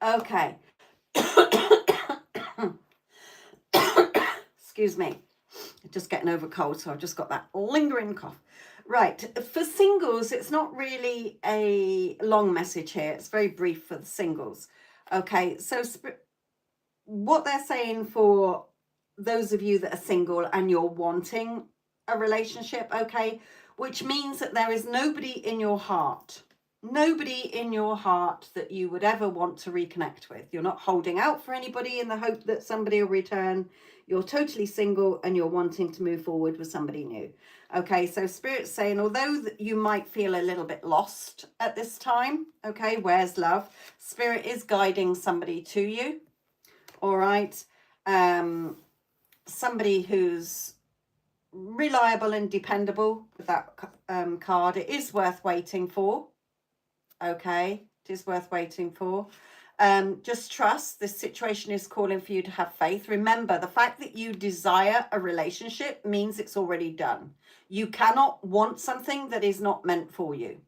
Okay. Excuse me. Just getting over a cold, so I've just got that lingering cough. Right. For singles, it's not really a long message here. It's very brief for the singles. Okay. So what they're saying for those of you that are single and you're wanting a relationship, okay, which means that there is nobody in your heart that you would ever want to reconnect with. You're not holding out for anybody in the hope that somebody will return. You're totally single and you're wanting to move forward with somebody new. Okay, so Spirit's saying, although you might feel a little bit lost at this time, okay, where's love? Spirit is guiding somebody to you. All right. Somebody who's reliable and dependable with that card. It is worth waiting for. Okay, it is worth waiting for. Just trust. This situation is calling for you to have faith. Remember, the fact that you desire a relationship means it's already done. You cannot want something that is not meant for you.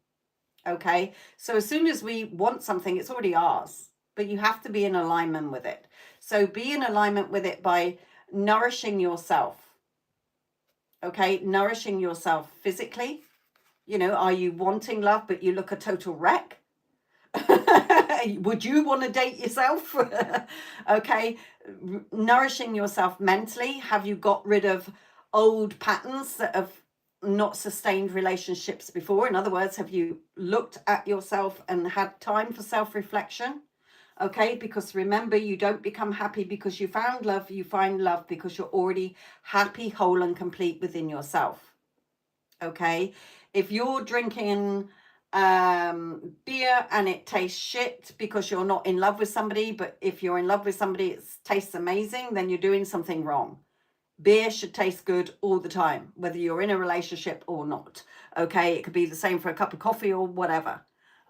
Okay, so as soon as we want something, it's already ours, but you have to be in alignment with it. So be in alignment with it by nourishing yourself. Okay, nourishing yourself physically. You know, are you wanting love, but you look a total wreck? Would you want to date yourself? Okay, nourishing yourself mentally. Have you got rid of old patterns that have not sustained relationships before? In other words, have you looked at yourself and had time for self-reflection? Okay, because remember, you don't become happy because you found love. You find love because you're already happy, whole, and complete within yourself. Okay, if you're drinking beer and it tastes shit because you're not in love with somebody, but if you're in love with somebody, it tastes amazing, then you're doing something wrong. Beer should taste good all the time, whether you're in a relationship or not. Okay, it could be the same for a cup of coffee or whatever.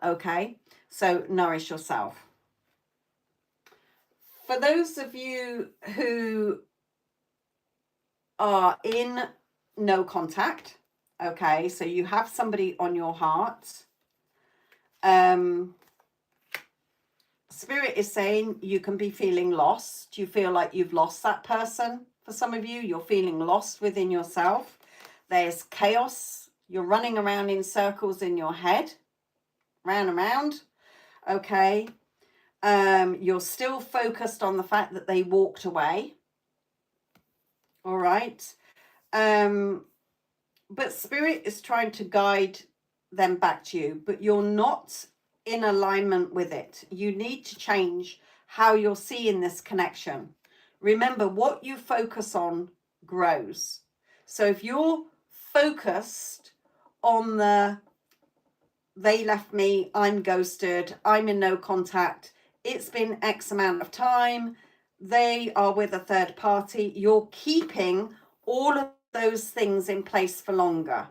Okay, so nourish yourself. For those of you who are in no contact, okay, so you have somebody on your heart. Spirit is saying you can be feeling lost. You feel like you've lost that person. For some of you, you're feeling lost within yourself. There's chaos You're running around in circles in your head, round and round. Okay. You're still focused on the fact that they walked away. All right. But Spirit is trying to guide them back to you, but you're not in alignment with it. You need to change how you're seeing this connection. Remember, what you focus on grows. So if you're focused on the they left me, I'm ghosted, I'm in no contact, it's been X amount of time, they are with a third party, you're keeping all of those things in place for longer,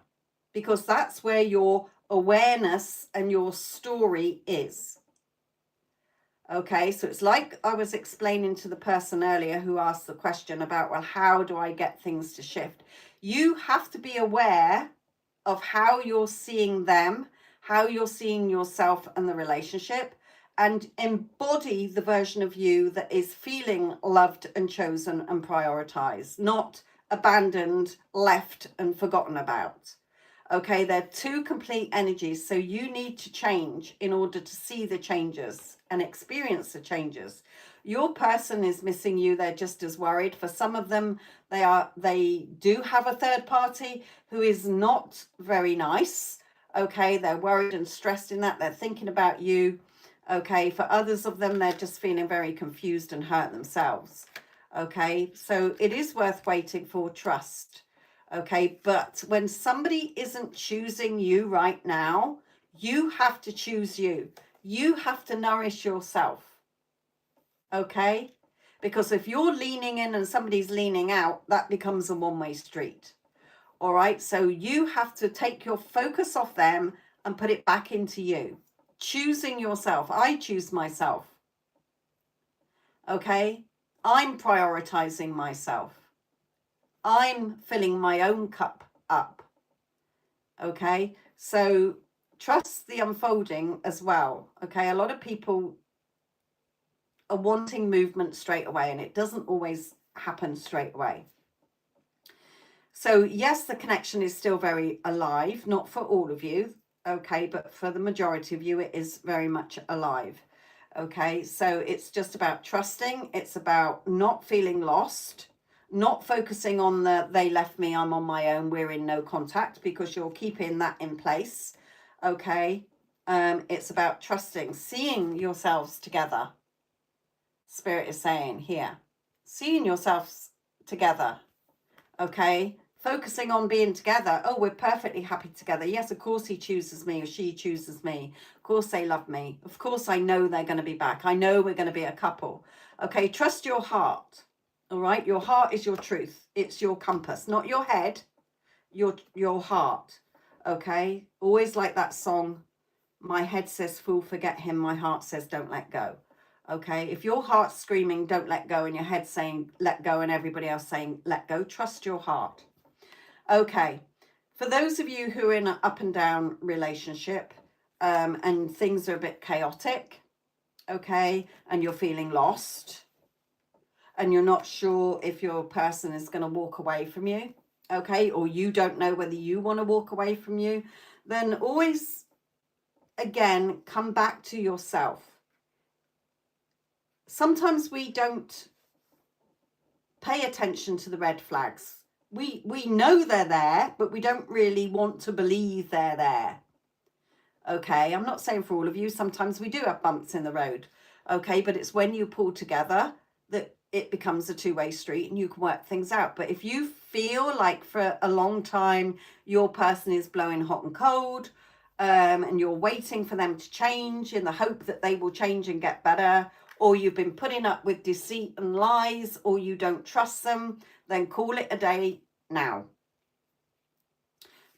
because that's where your awareness and your story is. Okay, so it's like I was explaining to the person earlier who asked the question about, well, how do I get things to shift? You have to be aware of how you're seeing them, how you're seeing yourself and the relationship, and embody the version of you that is feeling loved and chosen and prioritized, not abandoned, left and forgotten about. Okay, they're two complete energies, so you need to change in order to see the changes and experience the changes. Your person is missing you, they're just as worried. For some of them, they do have a third party who is not very nice. Okay, they're worried and stressed in that, they're thinking about you. Okay, for others of them, they're just feeling very confused and hurt themselves. Okay, so it is worth waiting for trust. Okay, but when somebody isn't choosing you right now, you have to choose you. You have to nourish yourself. Okay, because if you're leaning in and somebody's leaning out, that becomes a one-way street. All right, so you have to take your focus off them and put it back into you. Choosing yourself. I choose myself. Okay, I'm prioritizing myself. I'm filling my own cup up. Okay, so trust the unfolding as well. Okay, a lot of people are wanting movement straight away, and it doesn't always happen straight away. So yes, the connection is still very alive, not for all of you, okay, but for the majority of you, it is very much alive. Okay, so it's just about trusting. It's about not feeling lost, not focusing on the they left me, I'm on my own, we're in no contact, because you're keeping that in place. Okay, it's about trusting, seeing yourselves together. Spirit is saying here, seeing yourselves together. Okay, focusing on being together. Oh, we're perfectly happy together. Yes, of course he chooses me or she chooses me. Of course they love me. Of course I know they're going to be back. I know we're going to be a couple. Okay, trust your heart. All right, your heart is your truth. It's your compass, not your head, your heart. Okay, always like that song, my head says fool, forget him, my heart says don't let go. Okay, if your heart's screaming don't let go and your head's saying let go and everybody else saying let go, trust your heart. Okay, for those of you who are in an up and down relationship and things are a bit chaotic, okay, and you're feeling lost and you're not sure if your person is going to walk away from you, okay, or you don't know whether you want to walk away from you, then always, again, come back to yourself. Sometimes we don't pay attention to the red flags. We know they're there, but we don't really want to believe they're there. Okay, I'm not saying for all of you, sometimes we do have bumps in the road. Okay, but it's when you pull together that it becomes a two-way street and you can work things out. But if you feel like for a long time your person is blowing hot and cold, and you're waiting for them to change in the hope that they will change and get better, or you've been putting up with deceit and lies, or you don't trust them, then call it a day now.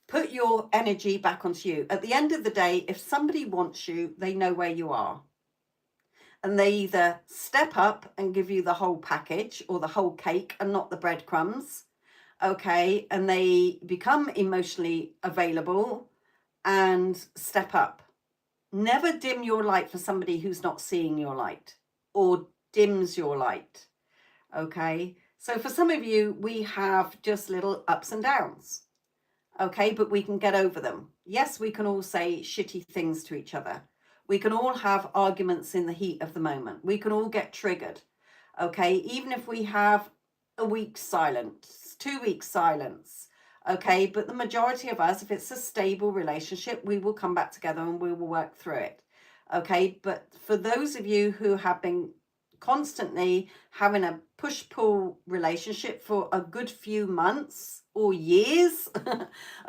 Put your energy back onto you. At the end of the day, if somebody wants you, they know where you are. And they either step up and give you the whole package or the whole cake and not the breadcrumbs. Okay, and they become emotionally available and step up. Never dim your light for somebody who's not seeing your light or dims your light. Okay, so for some of you, we have just little ups and downs. okay? But we can get over them. Yes, we can all say shitty things to each other. We can all have arguments in the heat of the moment. We can all get triggered, okay? Even if we have a week's silence, 2 weeks silence, okay? But the majority of us, if it's a stable relationship, we will come back together and we will work through it, okay? But for those of you who have been constantly having a push-pull relationship for a good few months or years,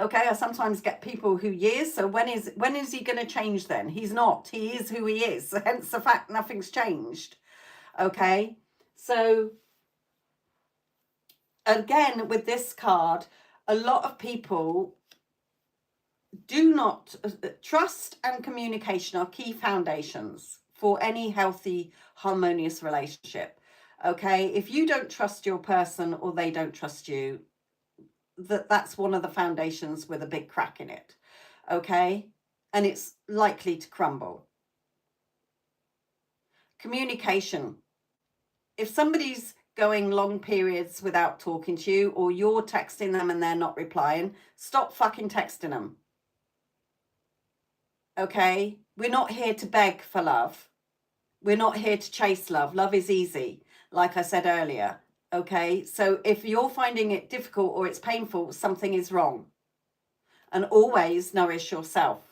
okay, I sometimes get people who years, so when is he going to change then? He's not. He is who he is, hence the fact nothing's changed, okay? So again, with this card, a lot of people do not trust, and communication are key foundations for any healthy, harmonious relationship, okay? If you don't trust your person or they don't trust you, that's one of the foundations with a big crack in it, okay? And it's likely to crumble. Communication. If somebody's going long periods without talking to you, or you're texting them and they're not replying, stop fucking texting them. Okay? We're not here to beg for love. We're not here to chase love. Love is easy, like I said earlier. Okay? So if you're finding it difficult or it's painful, something is wrong. And always nourish yourself.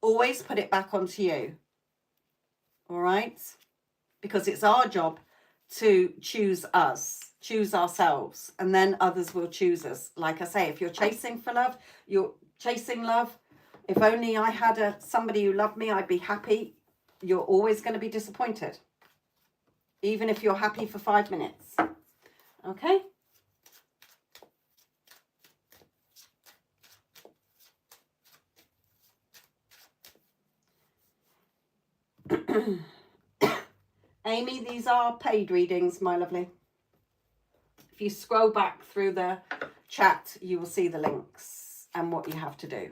Always put it back onto you. All right? Because it's our job to choose us, choose ourselves, and then others will choose us. Like I say, if you're chasing for love, you're chasing love. If only I had somebody who loved me, I'd be happy. You're always going to be disappointed, even if you're happy for 5 minutes. Okay? Amy, these are paid readings, my lovely. If you scroll back through the chat, you will see the links and what you have to do.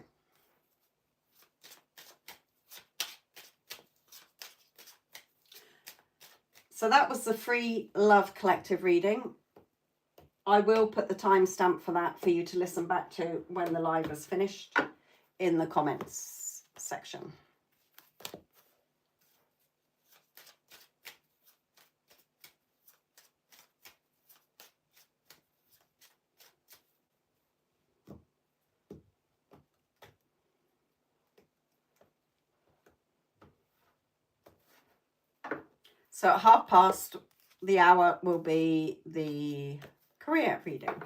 So that was the free Love Collective reading. I will put the timestamp for that for you to listen back to when the live is finished in the comments section. So at 1:30 the hour will be the career reading.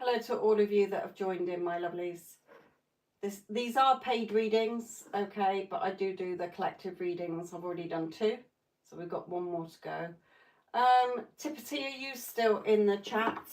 Hello to all of you that have joined in, my lovelies. These are paid readings, okay, but I do the collective readings. I've already done 2, so we've got 1 more to go. Tippity, are you still in the chat?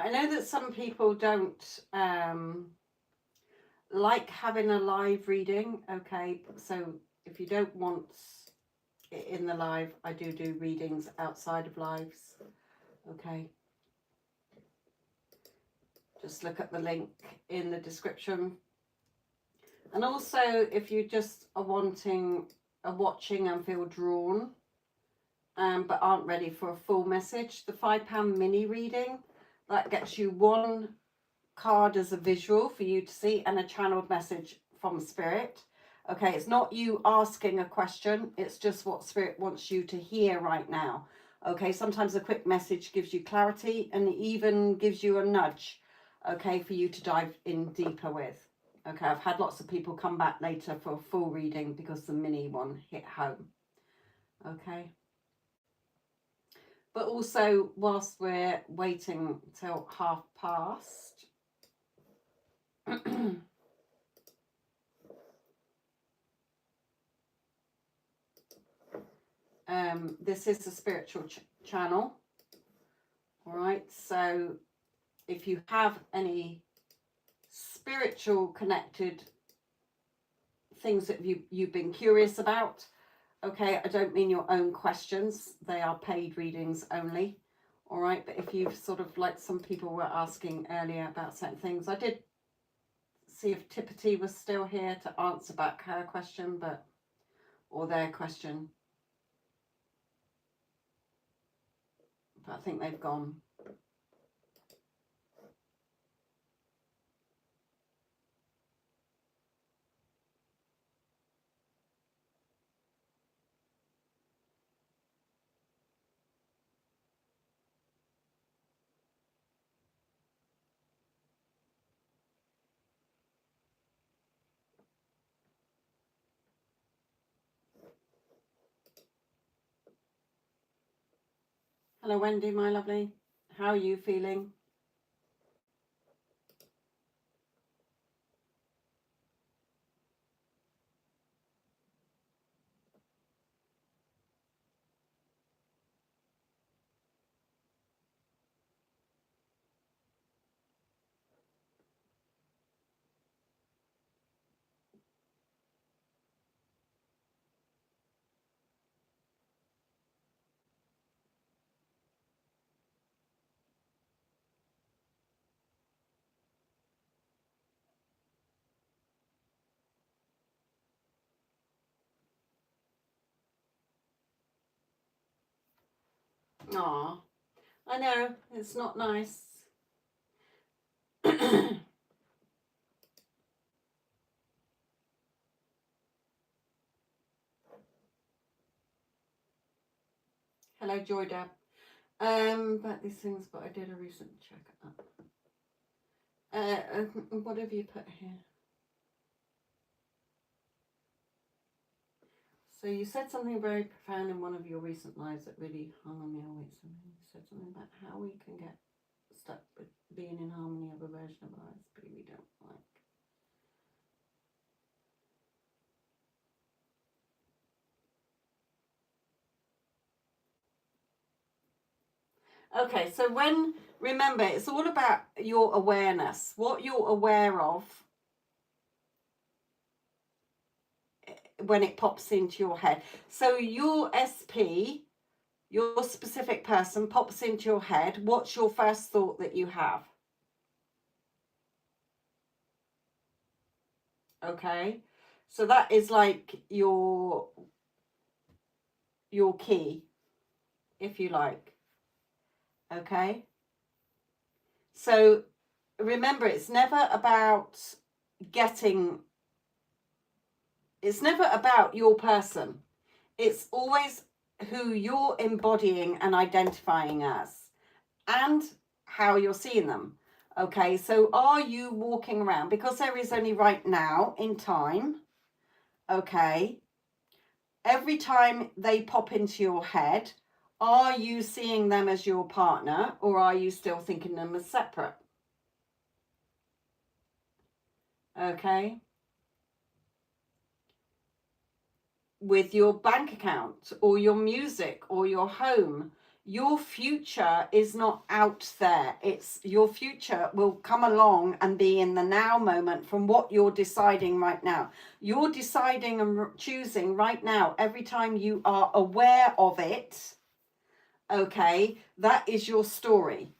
I know that some people don't like having a live reading. Okay, so if you don't want it in the live, I do readings outside of lives. Okay, just look at the link in the description. And also, if you just are watching and feel drawn, but aren't ready for a full message, the £5 mini reading, that gets you one card as a visual for you to see and a channeled message from Spirit. Okay, it's not you asking a question, it's just what Spirit wants you to hear right now. Okay, sometimes a quick message gives you clarity and even gives you a nudge, okay, for you to dive in deeper with. Okay, I've had lots of people come back later for a full reading because the mini one hit home. Okay. But also, whilst we're waiting till past, this is a spiritual channel. All right, so if you have any spiritual connected things that you've been curious about, okay, I don't mean your own questions, they are paid readings only. All right, but if you've sort of, like some people were asking earlier about certain things, I did see if Tippity was still here to answer back her question, or their question, but I think they've gone. Hello, Wendy, my lovely. How are you feeling? Aw, I know, it's not nice. Hello, Joy Deb. About these things, but I did a recent check up. What have you put here? So you said something very profound in one of your recent lives that really hung on me always. You said something about how we can get stuck with being in harmony of a version of ours we don't like. Okay, so remember, it's all about your awareness, what you're aware of when it pops into your head. So your SP, your specific person, pops into your head. What's your first thought that you have? Okay, so that is like your key, if you like. Okay, so remember, it's never about your person. It's always who you're embodying and identifying as, and how you're seeing them. Okay, so are you walking around, because there is only right now in time, okay, every time they pop into your head, are you seeing them as your partner, or are you still thinking them as separate? Okay. With your bank account or your music or your home, Your future is not out there. It's your future will come along and be in the now moment from what you're deciding right now. You're deciding and choosing right now every time you are aware of it. Okay, that is your story.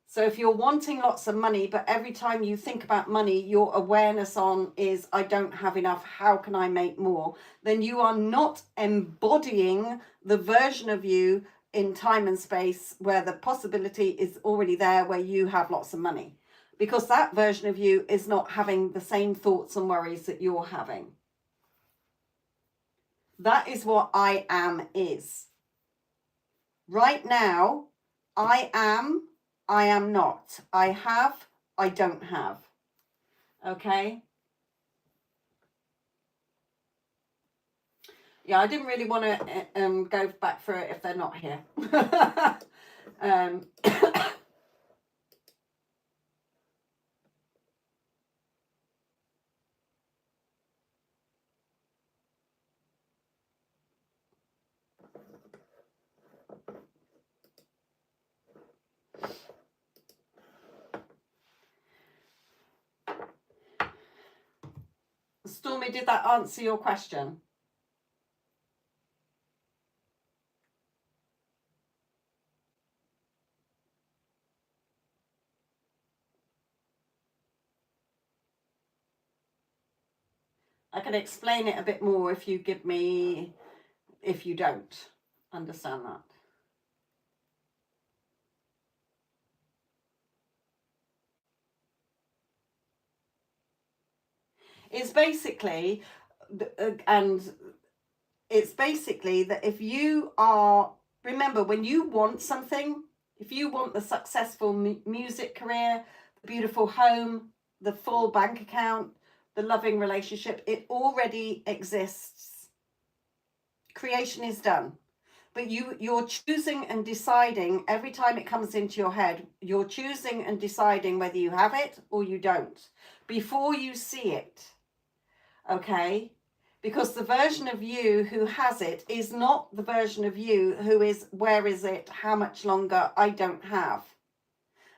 So if you're wanting lots of money, but every time you think about money, your awareness on is, I don't have enough, how can I make more? Then you are not embodying the version of you in time and space where the possibility is already there, where you have lots of money. Because that version of you is not having the same thoughts and worries that you're having. That is what I am is. Right now, I am not. I have, I don't have. Okay? Yeah, I didn't really want to go back through it if they're not here. um, Stormy, did that answer your question? I can explain it a bit more if you don't understand that. It's basically, and it's basically that if you are, remember, when you want something, if you want the successful music career, the beautiful home, the full bank account, the loving relationship, it already exists. Creation is done. But you're choosing and deciding every time it comes into your head, you're choosing and deciding whether you have it or you don't before you see it. Okay? Because the version of you who has it is not the version of you who is, where is it, how much longer, I don't have.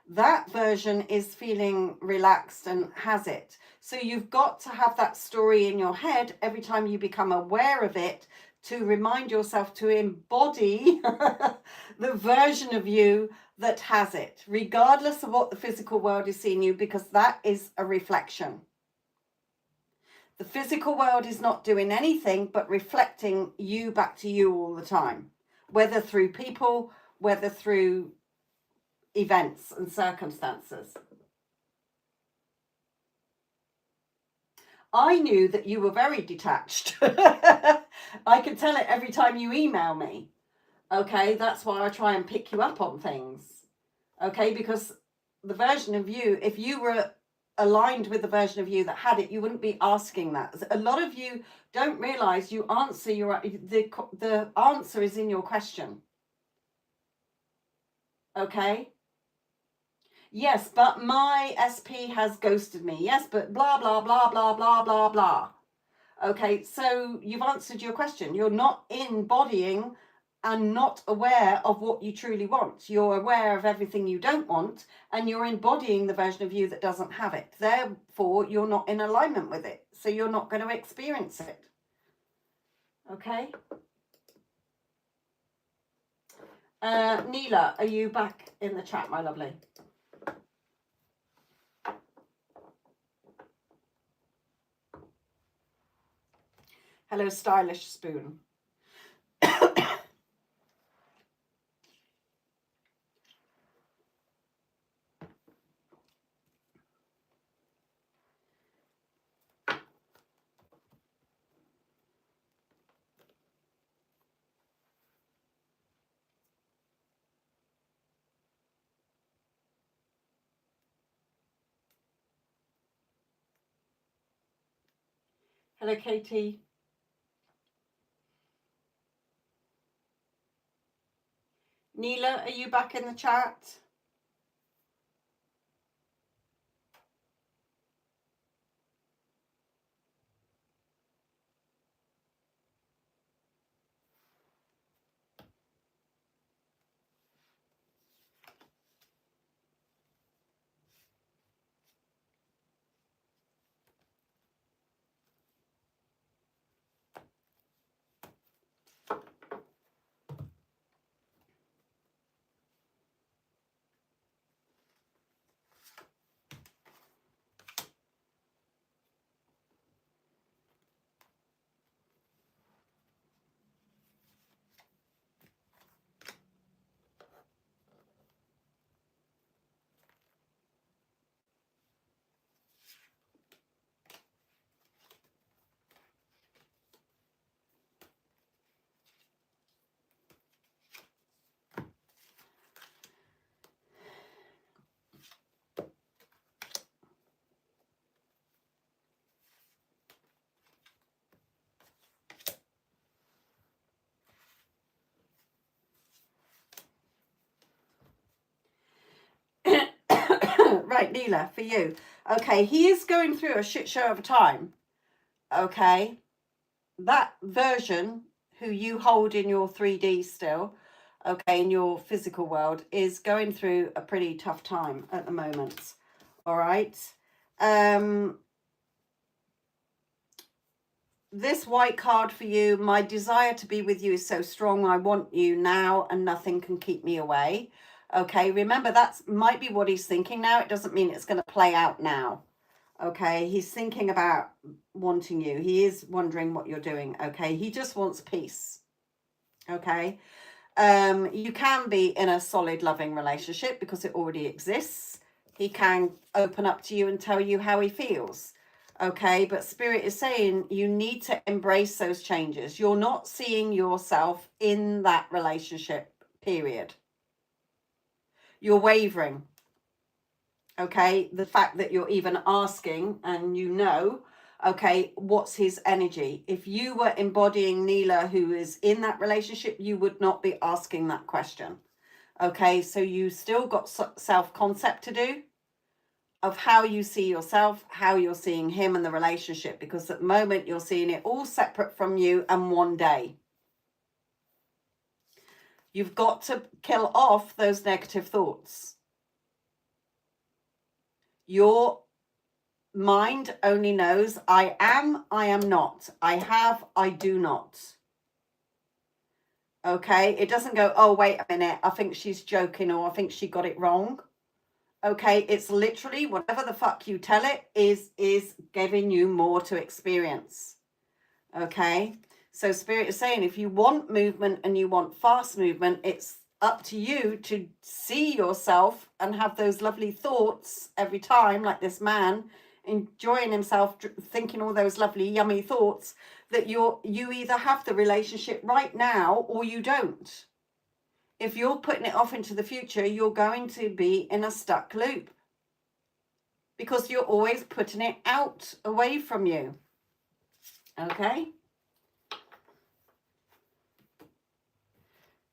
That version is feeling relaxed and has it. So you've got to have that story in your head every time you become aware of it, to remind yourself to embody the version of you that has it, regardless of what the physical world is seeing you, because that is a reflection. The physical world is not doing anything but reflecting you back to you all the time, whether through people, whether through events and circumstances. I knew that you were very detached. I can tell it every time you email me. Okay, that's why I try and pick you up on things. Okay, because the version of you, if you were aligned with the version of you that had it, you wouldn't be asking that. A lot of you don't realize you answer the answer is in your question. Okay? Yes, but my SP has ghosted me. Yes, but blah blah blah blah blah blah blah. Okay, so you've answered your question. You're not embodying and not aware of what you truly want. You're aware of everything you don't want, and you're embodying the version of you that doesn't have it. Therefore, you're not in alignment with it. So you're not going to experience it. Okay? Neela, are you back in the chat, my lovely? Hello, Stylish Spoon. Hello, Katie. Neela, are you back in the chat? right, Neela, for you. Okay, he is going through a shit show of a time. Okay, that version who you hold in your 3D still, okay, in your physical world, is going through a pretty tough time at the moment. All right. This white card for you, my desire to be with you is so strong. I want you now and nothing can keep me away. Okay, remember that might be what he's thinking now. It doesn't mean it's going to play out now. Okay, he's thinking about wanting you. He is wondering what you're doing. Okay, he just wants peace. Okay, you can be in a solid, loving relationship because it already exists. He can open up to you and tell you how he feels. Okay, but Spirit is saying you need to embrace those changes. You're not seeing yourself in that relationship, period. You're wavering. Okay, the fact that you're even asking and you know, okay, what's his energy? If you were embodying Neela, who is in that relationship, you would not be asking that question. Okay, so you still got self-concept to do of how you see yourself, how you're seeing him and the relationship, because at the moment you're seeing it all separate from you and one day. You've got to kill off those negative thoughts. Your mind only knows I am not. I have, I do not. Okay, it doesn't go, oh, wait a minute, I think she's joking or I think she got it wrong. Okay, it's literally whatever the fuck you tell it is giving you more to experience. Okay, so Spirit is saying if you want movement and you want fast movement, it's up to you to see yourself and have those lovely thoughts every time, like this man enjoying himself, thinking all those lovely yummy thoughts, that you either have the relationship right now or you don't. If you're putting it off into the future, you're going to be in a stuck loop because you're always putting it out away from you. Okay.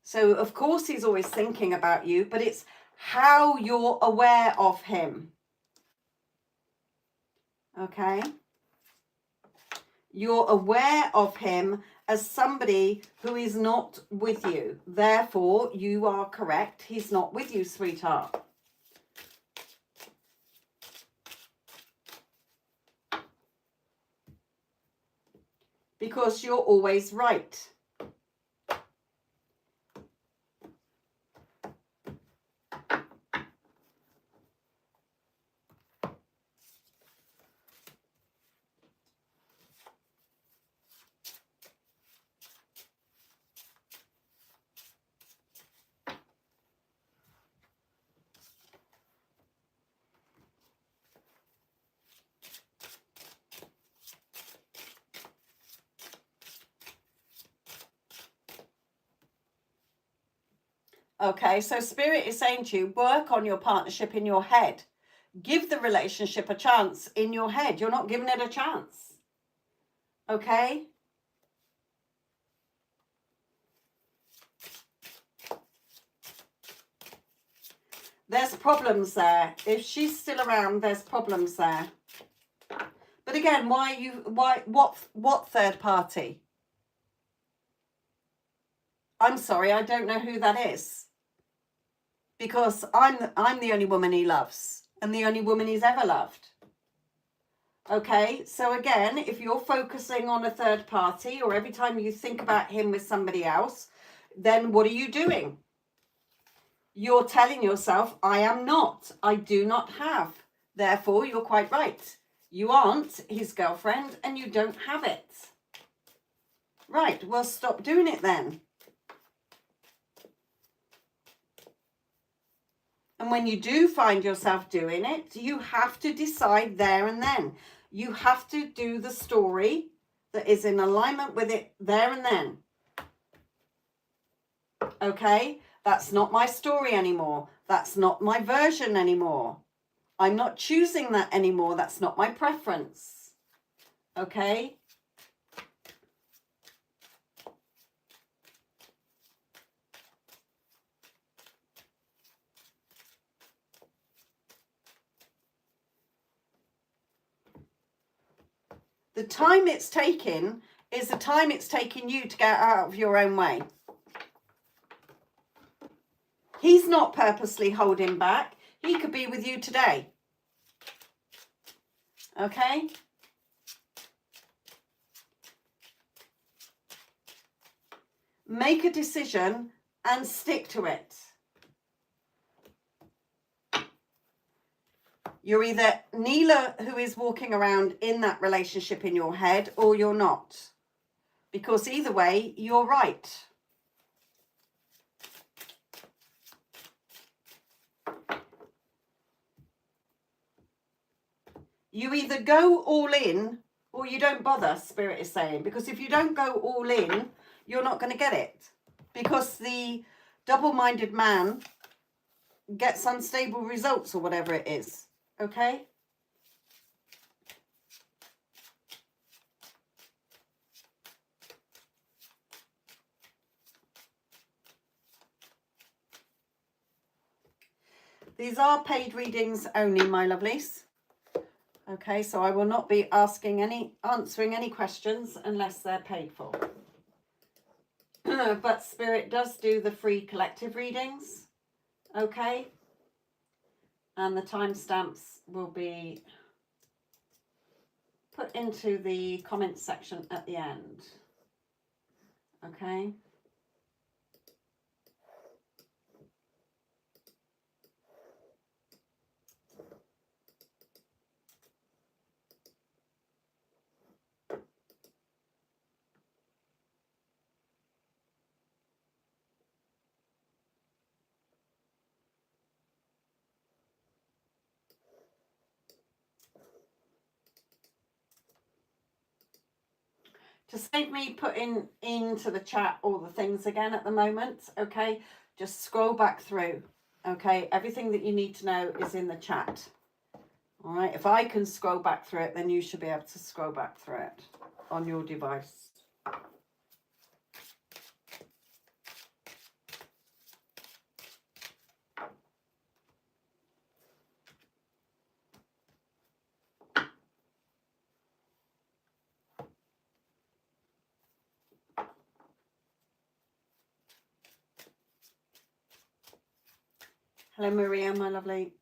So, of course, he's always thinking about you, but it's how you're aware of him. Okay. You're aware of him as somebody who is not with you. Therefore, you are correct. He's not with you, sweetheart. Because you're always right. Okay, so Spirit is saying to you, work on your partnership in your head. Give the relationship a chance in your head. You're not giving it a chance. Okay? There's problems there. If she's still around, there's problems there. But again, what third party? I'm sorry, I don't know who that is. Because I'm the only woman he loves and the only woman he's ever loved. Okay, so again, if you're focusing on a third party or every time you think about him with somebody else, then what are you doing? You're telling yourself, I am not, I do not have. Therefore, you're quite right. You aren't his girlfriend and you don't have it. Right, well, stop doing it then. And when you do find yourself doing it, you have to decide there and then. You have to do the story that is in alignment with it there and then. Okay? That's not my story anymore. That's not my version anymore. I'm not choosing that anymore. That's not my preference. Okay? The time it's taking is the time it's taking you to get out of your own way. He's not purposely holding back. He could be with you today. Okay? Make a decision and stick to it. You're either Neela, who is walking around in that relationship in your head, or you're not. Because either way, you're right. You either go all in or you don't bother, Spirit is saying. Because if you don't go all in, you're not going to get it. Because the double-minded man gets unstable results or whatever it is. Okay? These are paid readings only, my lovelies. Okay, so I will not be answering any questions unless they're paid for. But Spirit does do the free collective readings. Okay? And the timestamps will be put into the comments section at the end. Okay? To save me putting into the chat all the things again at the moment, okay, just scroll back through, okay? Everything that you need to know is in the chat, all right? If I can scroll back through it, then you should be able to scroll back through it on your device. Hello, Maria, my lovely.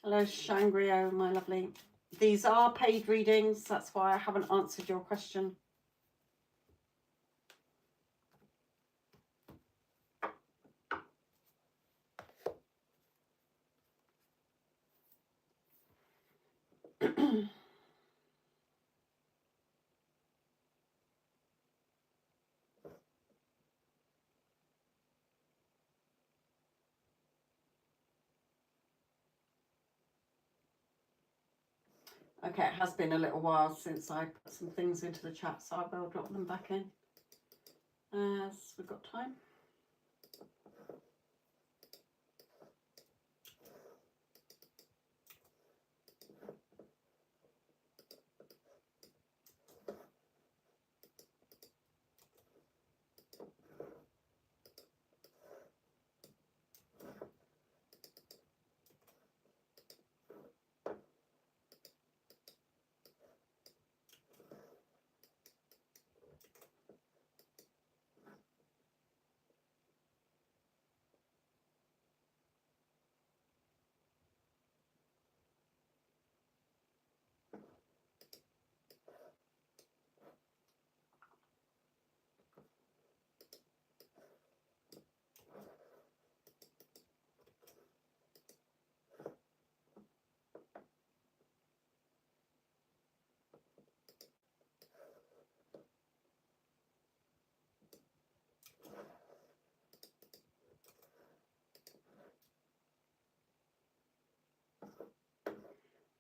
Hello, Shangri-O, my lovely. These are paid readings. That's why I haven't answered your question. Okay, it has been a little while since I put some things into the chat, so I will drop them back in as we've got time.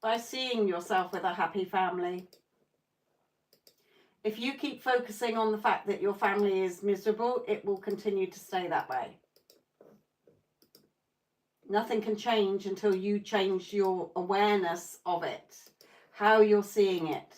by seeing yourself with a happy family. If you keep focusing on the fact that your family is miserable, it will continue to stay that way. Nothing can change until you change your awareness of it, how you're seeing it.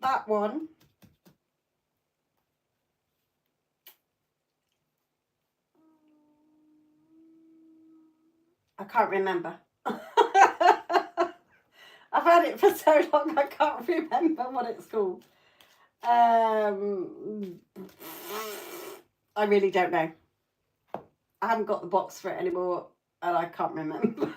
that one. I can't remember. I've had it for so long I can't remember what it's called. I really don't know. I haven't got the box for it anymore and I can't remember.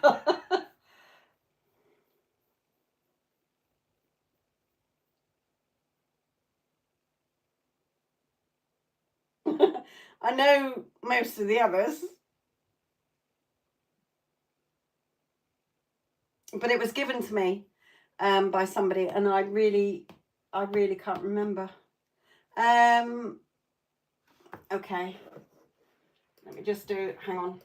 I know most of the others. But it was given to me by somebody and I really can't remember. Okay. Let me just do, hang on.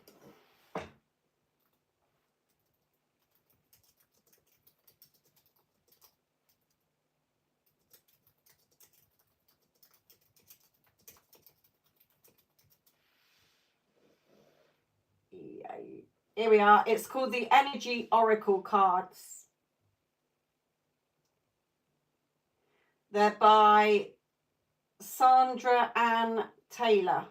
Here we are. It's called the Energy Oracle cards. They're by Sandra Ann Taylor.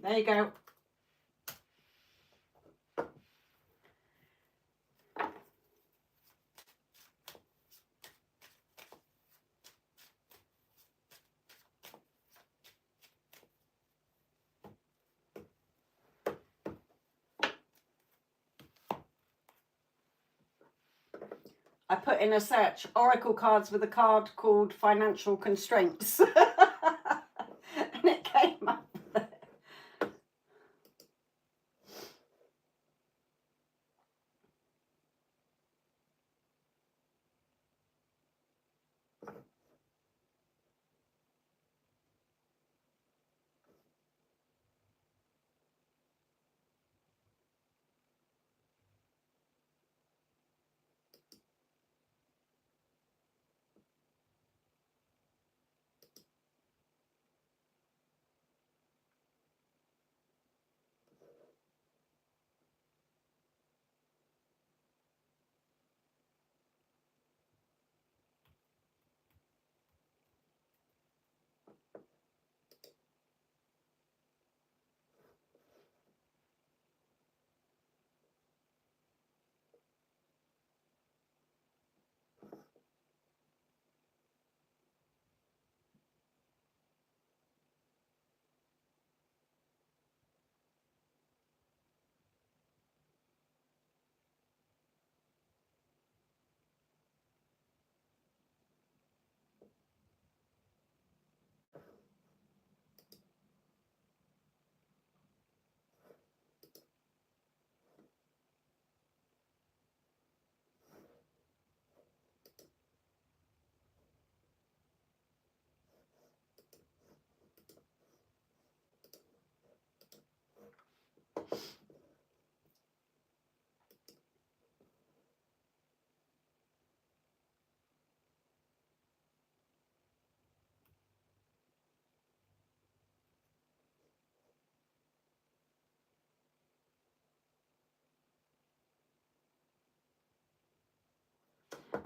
There you go. I put in a search, Oracle cards with a card called Financial Constraints. And it came up.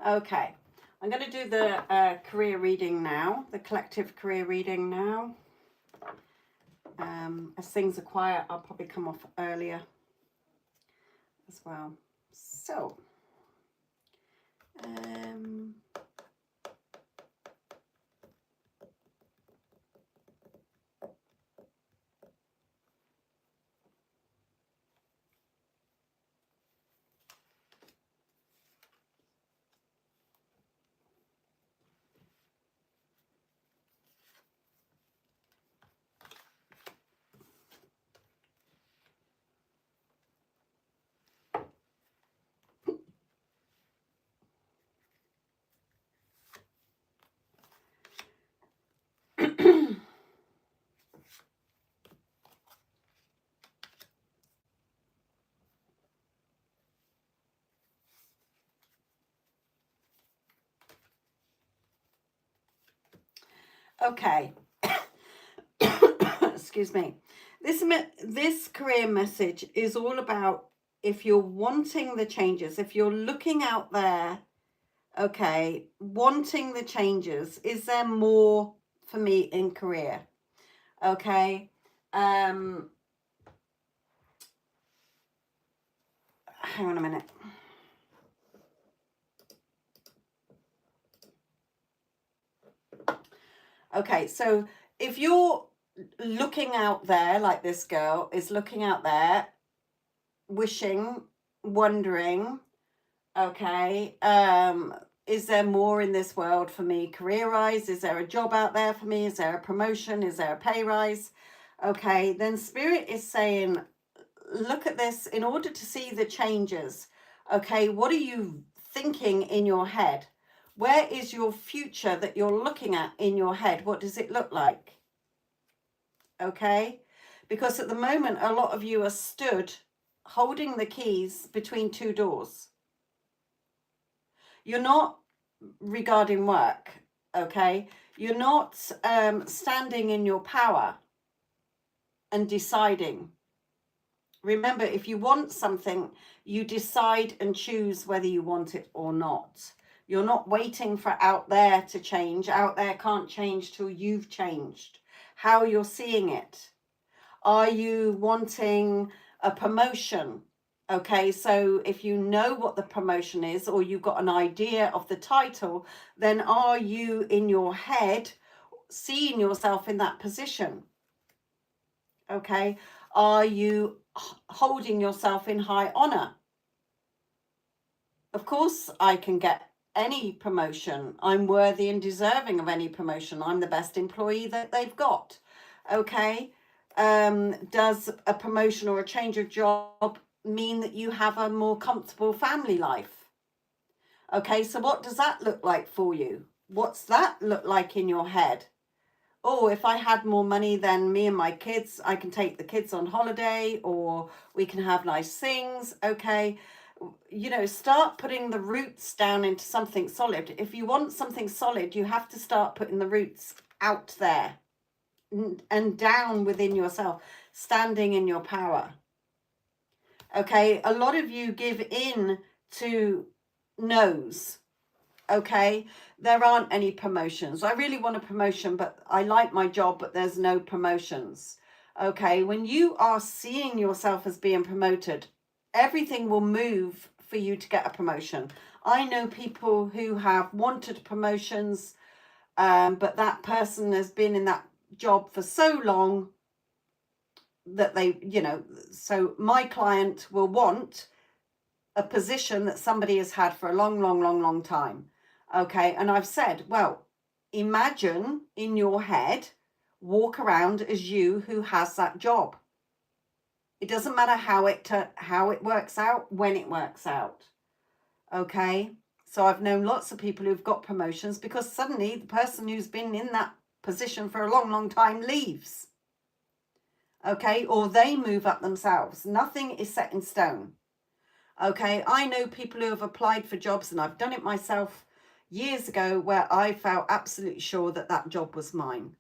Okay, I'm going to do the career reading now, the collective career reading now. As things are quiet, I'll probably come off earlier as well. So, Okay. Excuse me. This career message is all about if you're wanting the changes, if you're looking out there, okay, wanting the changes, is there more for me in career? Okay. Hang on a minute. Okay, so if you're looking out there, like this girl is looking out there, wishing, wondering, okay, is there more in this world for me career-wise? Is there a job out there for me? Is there a promotion? Is there a pay rise? Okay, then Spirit is saying, look at this in order to see the changes. Okay, what are you thinking in your head? Where is your future that you're looking at in your head? What does it look like? Okay, because at the moment, a lot of you are stood holding the keys between two doors. You're not regarding work, okay? You're not standing in your power and deciding. Remember, if you want something, you decide and choose whether you want it or not. You're not waiting for out there to change. Out there can't change till you've changed. How you're seeing it. Are you wanting a promotion? Okay, so if you know what the promotion is or you've got an idea of the title, then are you in your head seeing yourself in that position? Okay, are you holding yourself in high honor? Of course, I can get any promotion. I'm worthy and deserving of any promotion. I'm the best employee that they've got. Okay, does a promotion or a change of job mean that you have a more comfortable family life? Okay, so what does that look like for you? What's that look like in your head? Oh, if I had more money than me and my kids, I can take the kids on holiday, or we can have nice things. Okay, you know, start putting the roots down into something solid. If you want something solid, you have to start putting the roots out there and down within yourself, standing in your power. Okay, a lot of you give in to no's. Okay, there aren't any promotions. I really want a promotion, but I like my job, but there's no promotions. Okay, when you are seeing yourself as being promoted, everything will move for you to get a promotion. I know people who have wanted promotions, but that person has been in that job for so long that they, you know, so my client will want a position that somebody has had for a long time. Okay, and I've said, well, imagine in your head, walk around as you who has that job. It doesn't matter how it works out, when it works out. Okay, so I've known lots of people who've got promotions because suddenly the person who's been in that position for a long time leaves. Okay, or they move up themselves. Nothing is set in stone. Okay, I know people who have applied for jobs, and I've done it myself years ago, where I felt absolutely sure that that job was mine,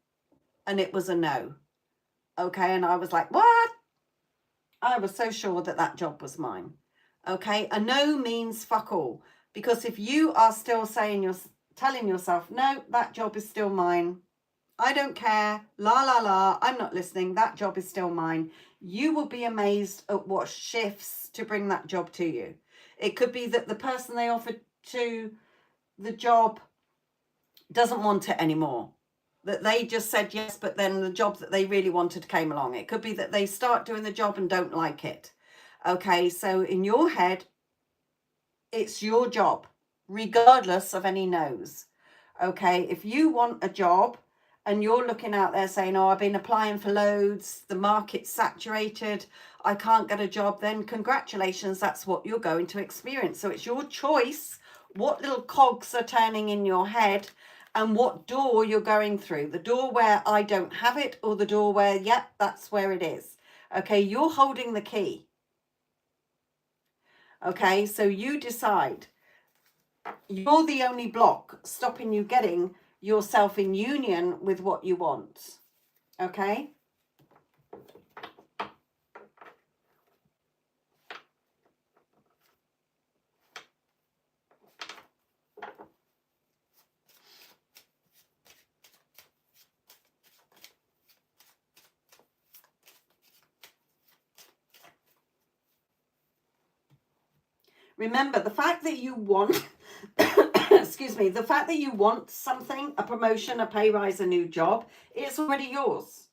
and it was a no. Okay, and I was like, what? I was so sure that that job was mine. Okay, a no means fuck all, because if you are still telling yourself, no, that job is still mine, I don't care, I'm not listening, that job is still mine, you will be amazed at what shifts to bring that job to you. It could be that the person they offered to the job doesn't want it anymore, that they just said yes, but then the job that they really wanted came along. It could be that they start doing the job and don't like it. Okay, so in your head, it's your job, regardless of any no's. Okay, if you want a job and you're looking out there saying, oh, I've been applying for loads, the market's saturated, I can't get a job, then congratulations, that's what you're going to experience. So it's your choice what little cogs are turning in your head and what door you're going through. The door where I don't have it, or the door where, yep, that's where it is. Okay, you're holding the key. Okay, so you decide. You're the only block stopping you getting yourself in union with what you want. Okay? Remember, the fact that you want, excuse me, the fact that you want something, a promotion, a pay rise, a new job, it's already yours.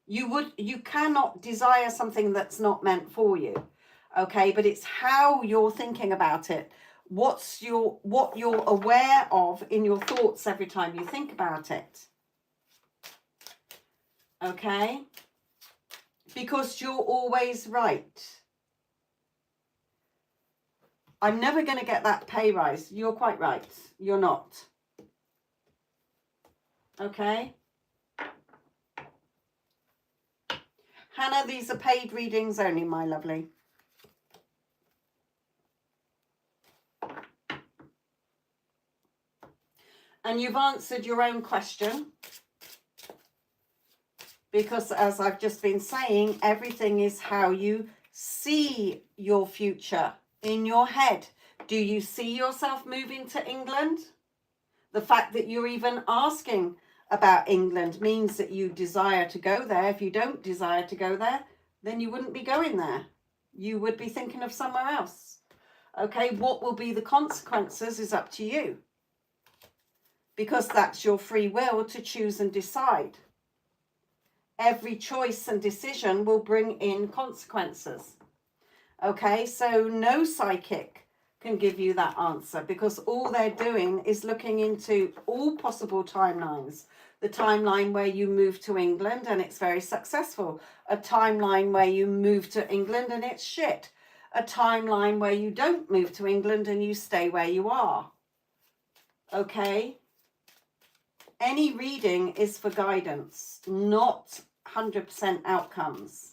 You cannot desire something that's not meant for you. Okay, but it's how you're thinking about it. What you're aware of in your thoughts every time you think about it. Okay? Because you're always right. I'm never going to get that pay rise. You're quite right. You're not. Okay? Hannah, these are paid readings only, my lovely. And you've answered your own question. Because as I've just been saying, everything is how you see your future in your head. Do you see yourself moving to England? The fact that you're even asking about England means that you desire to go there. If you don't desire to go there, then you wouldn't be going there. You would be thinking of somewhere else. Okay, what will be the consequences is up to you. Because that's your free will to choose and decide. Every choice and decision will bring in consequences. Okay, so no psychic can give you that answer because all they're doing is looking into all possible timelines. The timeline where you move to England and it's very successful. A timeline where you move to England and it's shit. A timeline where you don't move to England and you stay where you are. Okay? Any reading is for guidance, not 100% outcomes.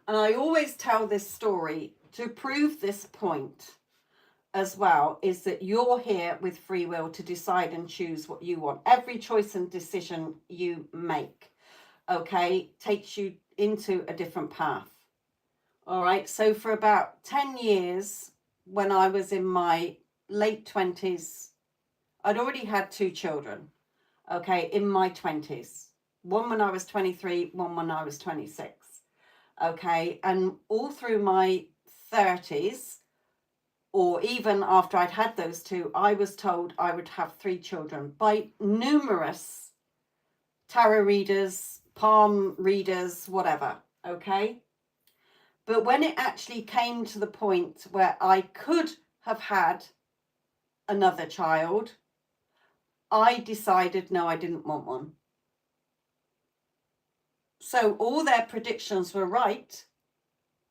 And I always tell this story to prove this point as well, is that you're here with free will to decide and choose what you want. Every choice and decision you make, okay, takes you into a different path. All right, so for about 10 years, when I was in my late 20s, I'd already had 2 children, okay, in my 20s. One when I was 23, one when I was 26. Okay, and all through my 30s, or even after I'd had those 2, I was told I would have 3 children by numerous tarot readers, palm readers, whatever, okay? But when it actually came to the point where I could have had another child, I decided no, I didn't want one. So all their predictions were right.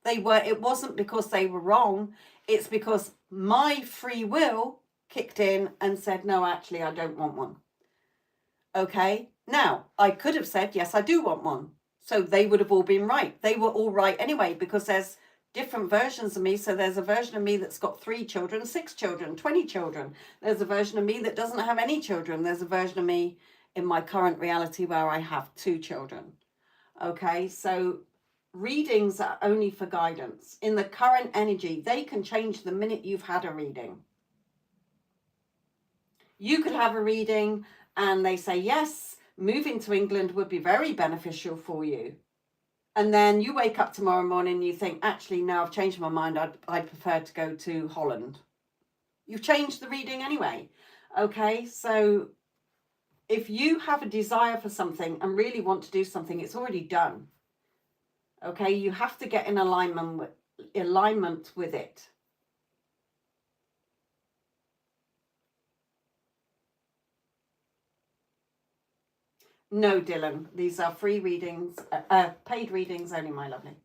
It wasn't because they were wrong. It's because my free will kicked in and said, no, actually, I don't want one. Okay. Now, I could have said, yes, I do want one. So they would have all been right. They were all right anyway, because there's different versions of me. So there's a version of me that's got 3 children, 6 children, 20 children. There's a version of me that doesn't have any children. There's a version of me in my current reality where I have 2 children. Okay. So readings are only for guidance. In the current energy, they can change the minute you've had a reading. You could have a reading and they say, yes, moving to England would be very beneficial for you. And then you wake up tomorrow morning and you think, actually, no, I've changed my mind. I'd prefer to go to Holland. You've changed the reading anyway. Okay, so if you have a desire for something and really want to do something, it's already done. Okay, you have to get in alignment with it. No, Dylan. These are free readings, paid readings only, my lovely.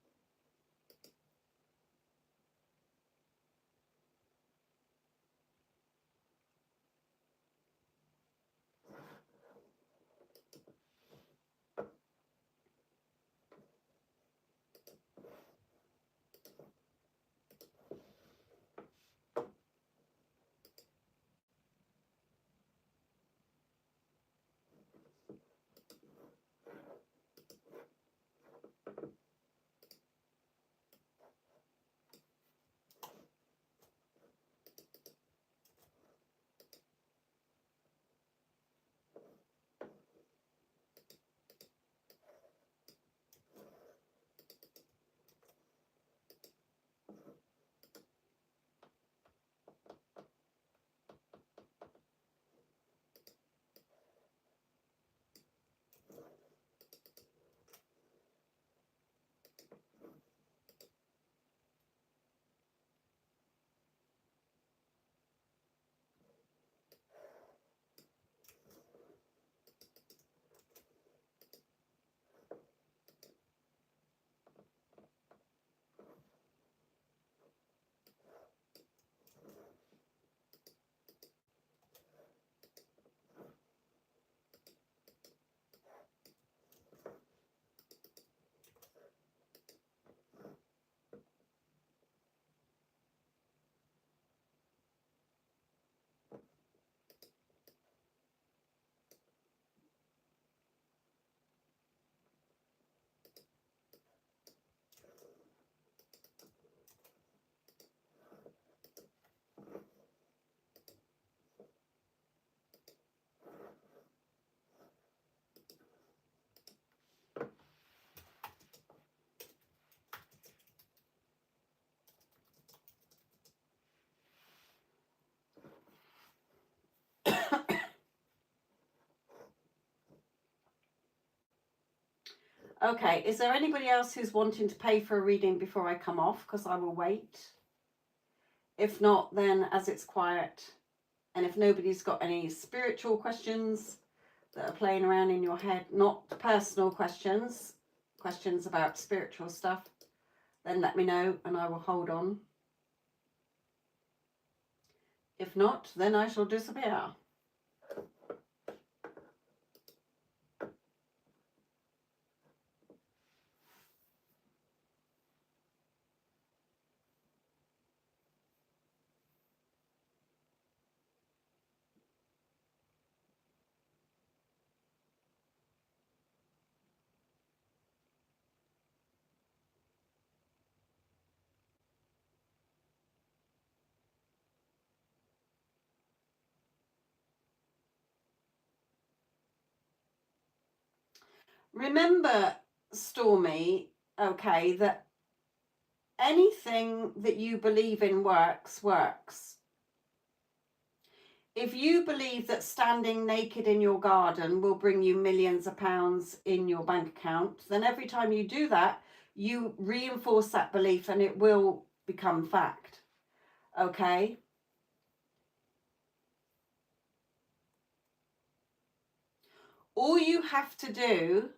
Okay, is there anybody else who's wanting to pay for a reading before I come off? Because I will wait. If not, then as it's quiet, and if nobody's got any spiritual questions that are playing around in your head, not personal questions, questions about spiritual stuff, then let me know and I will hold on. If not, then I shall disappear. Remember, Stormy, okay, that anything that you believe in works. If you believe that standing naked in your garden will bring you millions of pounds in your bank account, then every time you do that, you reinforce that belief and it will become fact. Okay? All you have to do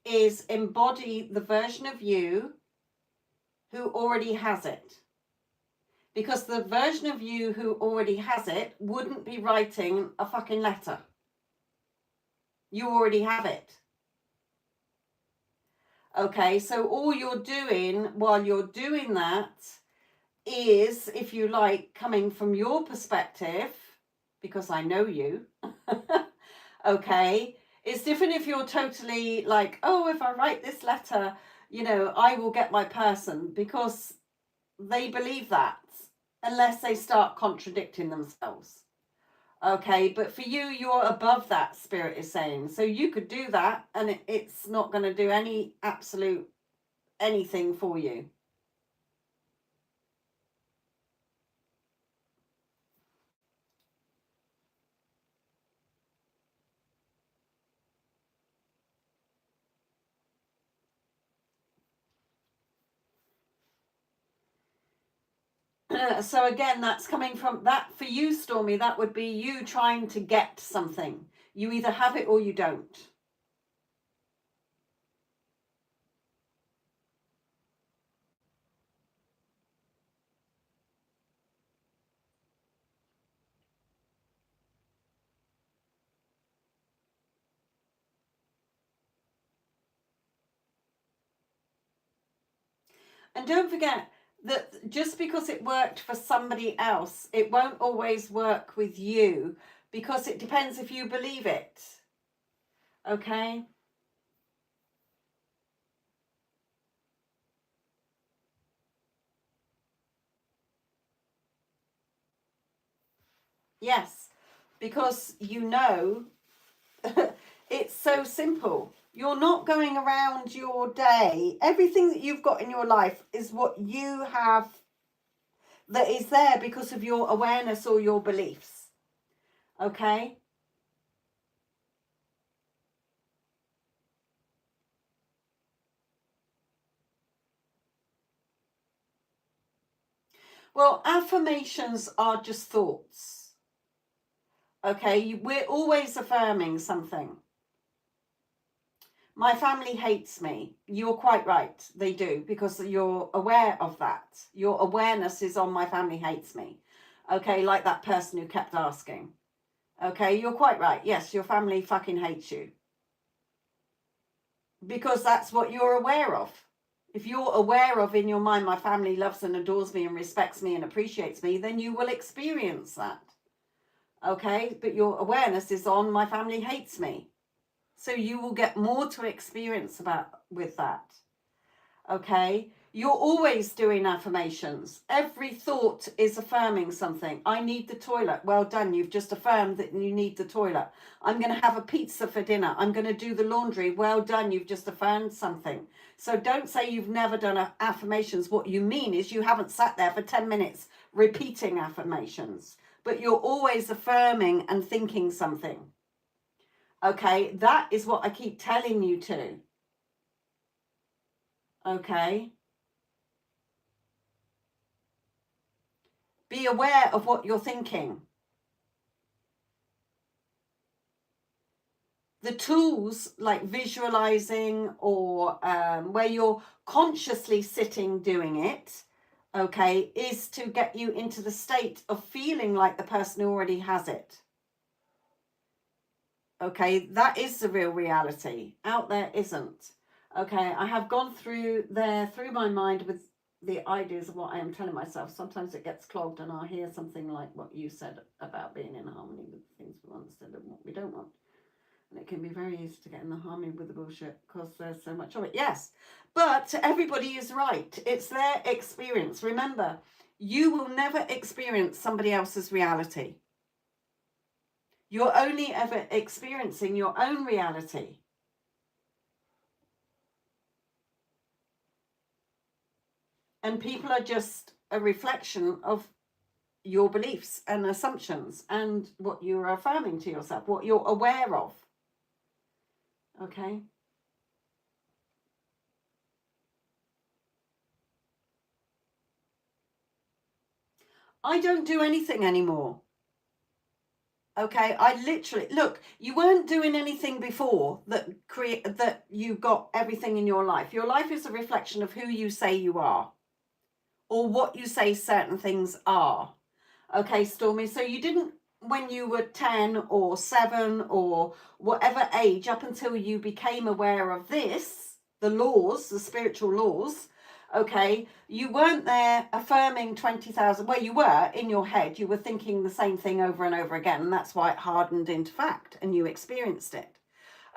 is embody the version of you who already has it. Because the version of you who already has it wouldn't be writing a fucking letter. You already have it. Okay, so all you're doing while you're doing that is, if you like, coming from your perspective, because I know you, okay, it's different if you're totally like, oh, if I write this letter, you know, I will get my person, because they believe that unless they start contradicting themselves. Okay, but for you, you're above that, Spirit is saying. So you could do that and it's not going to do any absolute anything for you. So again, that's coming from that for you, Stormy. That would be you trying to get something. You either have it or you don't. And don't forget that just because it worked for somebody else, it won't always work with you, because it depends if you believe it. Okay? Yes, because you know, it's so simple. You're not going around your day. Everything that you've got in your life is what you have, that is there because of your awareness or your beliefs. Okay? Well, affirmations are just thoughts. Okay? We're always affirming something. My family hates me. You're quite right. They do, because you're aware of that. Your awareness is on my family hates me. Okay? Like that person who kept asking. Okay? You're quite right. Yes, your family fucking hates you. Because that's what you're aware of. If you're aware of in your mind, my family loves and adores me and respects me and appreciates me, then you will experience that. Okay? But your awareness is on my family hates me. So you will get more to experience about with that. Okay? You're always doing affirmations. Every thought is affirming something. I need the toilet. Well done. You've just affirmed that you need the toilet. I'm going to have a pizza for dinner. I'm going to do the laundry. Well done. You've just affirmed something. So don't say you've never done affirmations. What you mean is you haven't sat there for 10 minutes repeating affirmations, but you're always affirming and thinking something. Okay? That is what I keep telling you to. Okay? Be aware of what you're thinking. The tools like visualizing or where you're consciously sitting doing it, okay, is to get you into the state of feeling like the person who already has it. Okay, that is the real reality. Out there isn't. Okay, I have gone through my mind with the ideas of what I am telling myself. Sometimes it gets clogged and I'll hear something like what you said about being in harmony with the things we want instead of what we don't want. And it can be very easy to get in the harmony with the bullshit because there's so much of it. Yes, but everybody is right. It's their experience. Remember, you will never experience somebody else's reality. You're only ever experiencing your own reality. And people are just a reflection of your beliefs and assumptions and what you're affirming to yourself, what you're aware of. Okay? I don't do anything anymore. Okay, I literally look. You weren't doing anything before that you got everything in your life. Your life is a reflection of who you say you are, or what you say certain things are. Okay, Stormy. So you didn't, when you were 10 or 7 or whatever age, up until you became aware of this, the laws, the spiritual laws. Okay, you weren't there affirming 20,000. Well, you were in your head. You were thinking the same thing over and over again. And that's why it hardened into fact and you experienced it.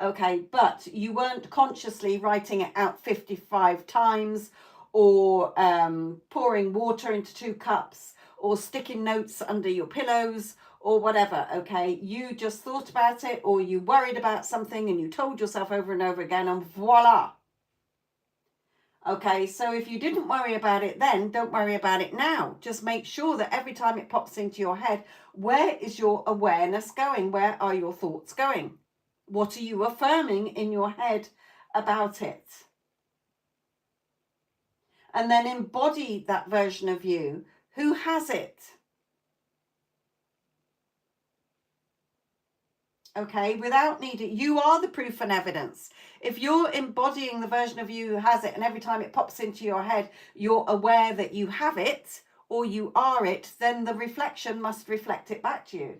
Okay, but you weren't consciously writing it out 55 times or pouring water into 2 cups or sticking notes under your pillows or whatever. Okay, you just thought about it or you worried about something and you told yourself over and over again, and voila. Okay, so if you didn't worry about it then, don't worry about it now. Just make sure that every time it pops into your head, where is your awareness going? Where are your thoughts going? What are you affirming in your head about it? And then embody that version of you who has it. Okay, without needing, you are the proof and evidence. If you're embodying the version of you who has it, and every time it pops into your head, you're aware that you have it or you are it, then the reflection must reflect it back to you.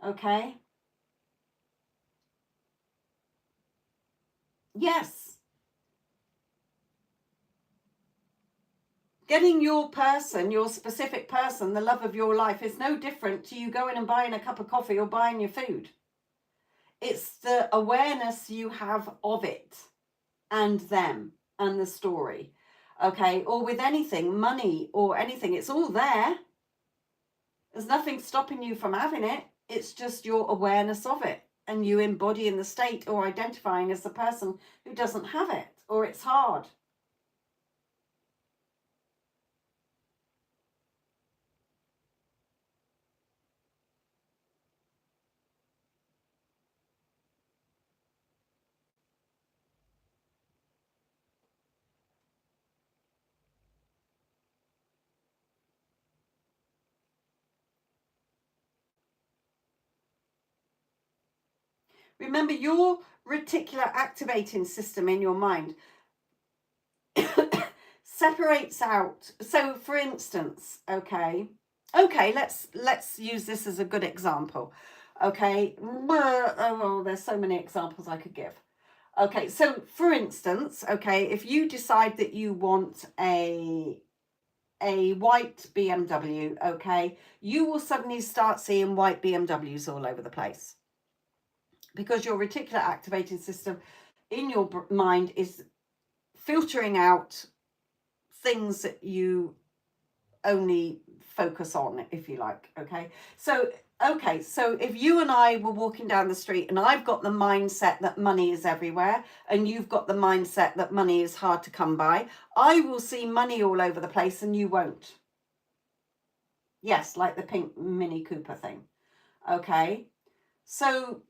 Okay? Yes. Getting your person, your specific person, the love of your life is no different to you going and buying a cup of coffee or buying your food. It's the awareness you have of it and them and the story. Okay, or with anything, money or anything, it's all there. There's nothing stopping you from having it. It's just your awareness of it and you embodying the state or identifying as the person who doesn't have it, or it's hard. Remember, your reticular activating system in your mind separates out. So for instance, okay, let's use this as a good example. Okay, oh, there's so many examples I could give. Okay, so for instance, okay, if you decide that you want a white BMW, okay, you will suddenly start seeing white BMWs all over the place, because your reticular activating system in your mind is filtering out things that you only focus on, if you like. Okay, so if you and I were walking down the street and I've got the mindset that money is everywhere and you've got the mindset that money is hard to come by, I will see money all over the place and you won't. Yes, like the pink Mini Cooper thing. Okay, so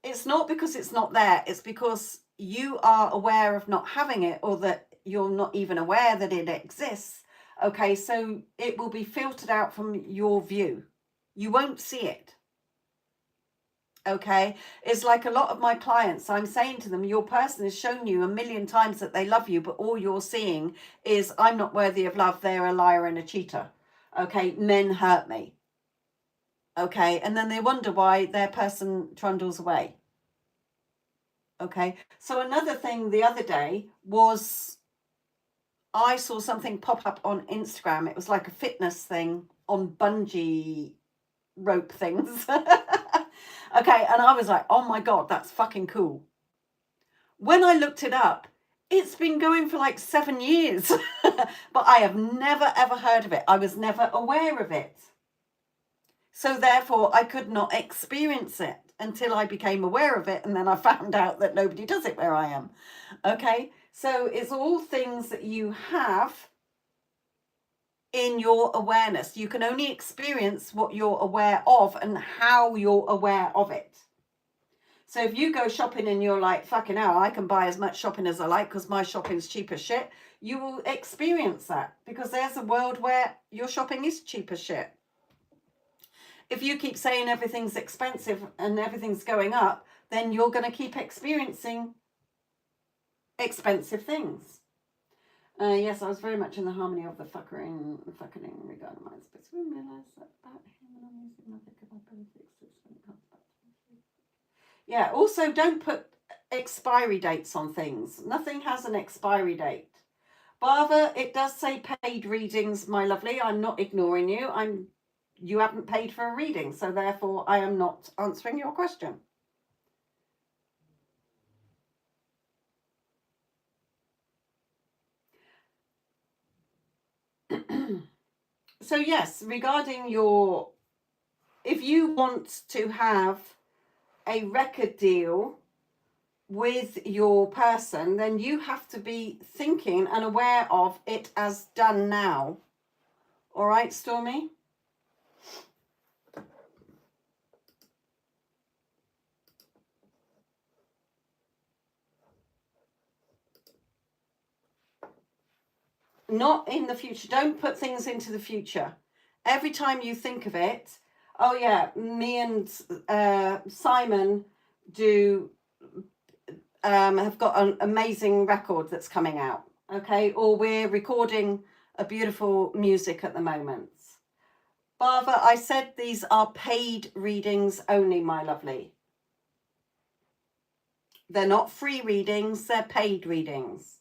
it's not because it's not there, it's because you are aware of not having it, or that you're not even aware that it exists. Okay, so it will be filtered out from your view. You won't see it. Okay, it's like a lot of my clients, I'm saying to them, your person has shown you a million times that they love you, but all you're seeing is, I'm not worthy of love, they're a liar and a cheater. Okay, men hurt me. Okay, and then they wonder why their person trundles away. Okay, so another thing the other day was, I saw something pop up on Instagram. It was like a fitness thing on bungee rope things. Okay, and I was like, oh my God, that's fucking cool. When I looked it up, it's been going for like 7 years, but I have never ever heard of it. I was never aware of it. So therefore, I could not experience it until I became aware of it. And then I found out that nobody does it where I am. Okay, so it's all things that you have in your awareness. You can only experience what you're aware of and how you're aware of it. So if you go shopping and you're like, fucking hell, I can buy as much shopping as I like because my shopping's cheap as shit, you will experience that, because there's a world where your shopping is cheap as shit. If you keep saying everything's expensive and everything's going up, then you're going to keep experiencing expensive things. Yes, I was very much in the harmony of the fucking regarding my space. We realize that about him and I'm using nothing of my benefits when it comes back to. Yeah, also don't put expiry dates on things. Nothing has an expiry date. Barbara, it does say paid readings, my lovely. I'm not ignoring you. You haven't paid for a reading, so therefore I am not answering your question. So yes, regarding your, if you want to have a record deal with your person, then you have to be thinking and aware of it as done now. All right, Stormy? Not in the future. Don't put things into the future. Every time you think of it, Oh yeah, me and Simon do have got an amazing record that's coming out. Okay, or we're recording a beautiful music at the moment. Barbara, I said these are paid readings only, my lovely. They're not free readings, they're paid readings.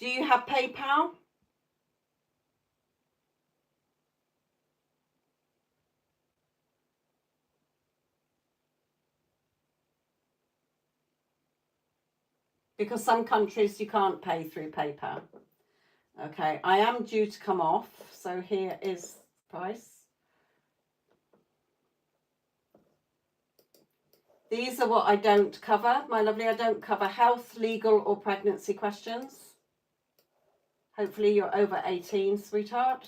Do you have PayPal? Because some countries you can't pay through PayPal. Okay, I am due to come off, so here is the price. These are what I don't cover, my lovely. I don't cover health, legal, or pregnancy questions. Hopefully you're over 18, sweetheart.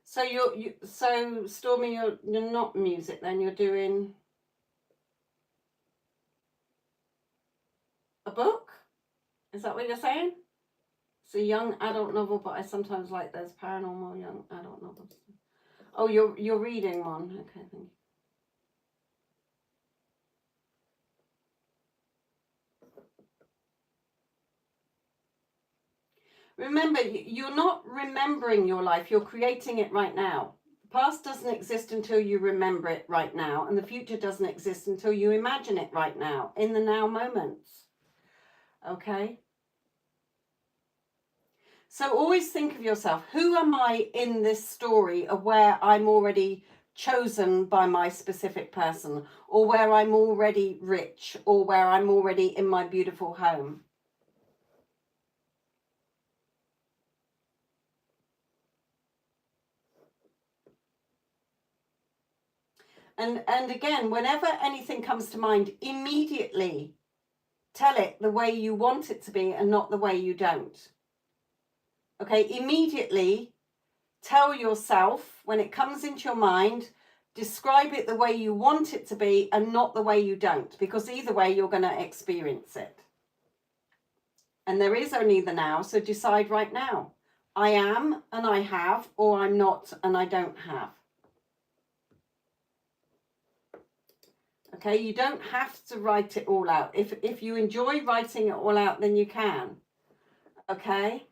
So so Stormy, you're not music then, you're doing a book? Is that what you're saying? It's a young adult novel, but I sometimes like those paranormal young adult novels. Oh, you're reading one. Okay, thank you. Remember, you're not remembering your life, you're creating it right now. The past doesn't exist until you remember it right now, and the future doesn't exist until you imagine it right now, in the now moments. Okay? So always think of yourself, who am I in this story of where I'm already chosen by my specific person, or where I'm already rich, or where I'm already in my beautiful home? And again, whenever anything comes to mind, immediately tell it the way you want it to be and not the way you don't. Okay, immediately tell yourself when it comes into your mind, describe it the way you want it to be and not the way you don't, because either way you're going to experience it. And there is only the now, so decide right now. I am and I have, or I'm not and I don't have. Okay, you don't have to write it all out. If you enjoy writing it all out, then you can. Okay.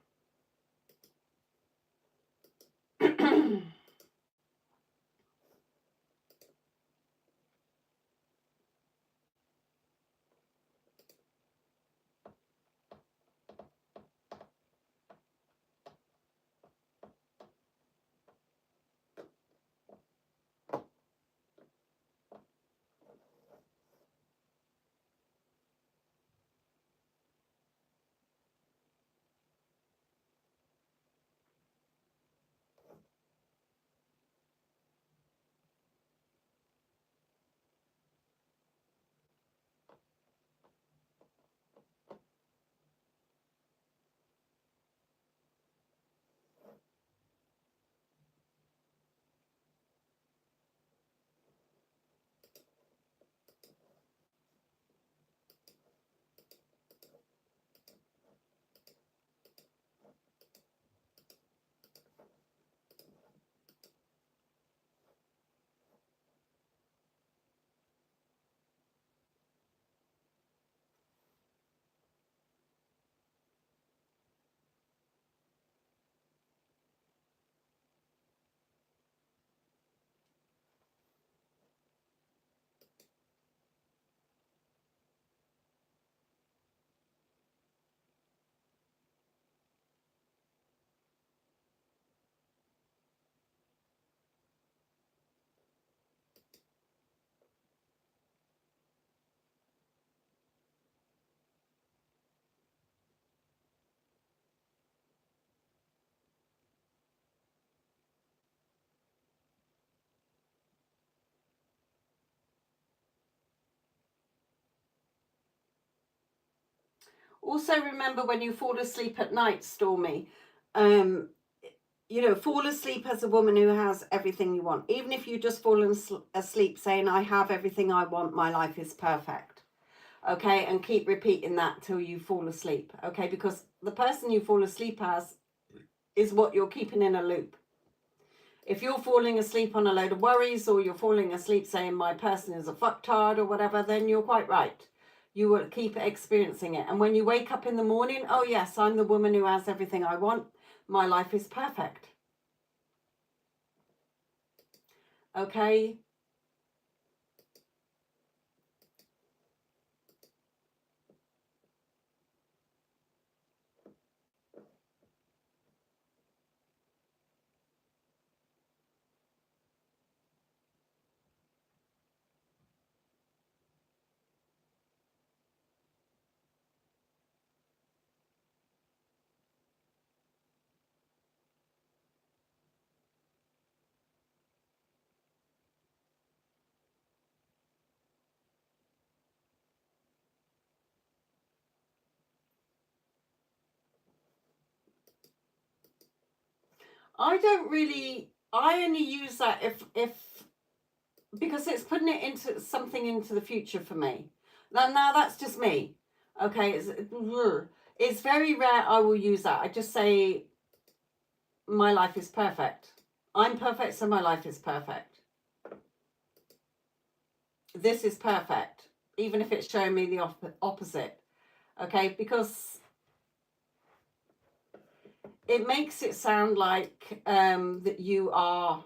Also remember, when you fall asleep at night, Stormy, you know, fall asleep as a woman who has everything you want. Even if you just fallen asleep saying, I have everything I want, my life is perfect. Okay, and keep repeating that till you fall asleep. Okay, because the person you fall asleep as is what you're keeping in a loop. If you're falling asleep on a load of worries, or you're falling asleep saying my person is a fucktard or whatever, then you're quite right. You will keep experiencing it. And when you wake up in the morning, oh yes, I'm the woman who has everything I want. My life is perfect. Okay. I only use that if because it's putting it into something into the future for me. Now that's just me. Okay, it's very rare I will use that. I just say my life is perfect. I'm perfect, so my life is perfect. This is perfect, even if it's showing me the opposite. Okay, because it makes it sound like that you are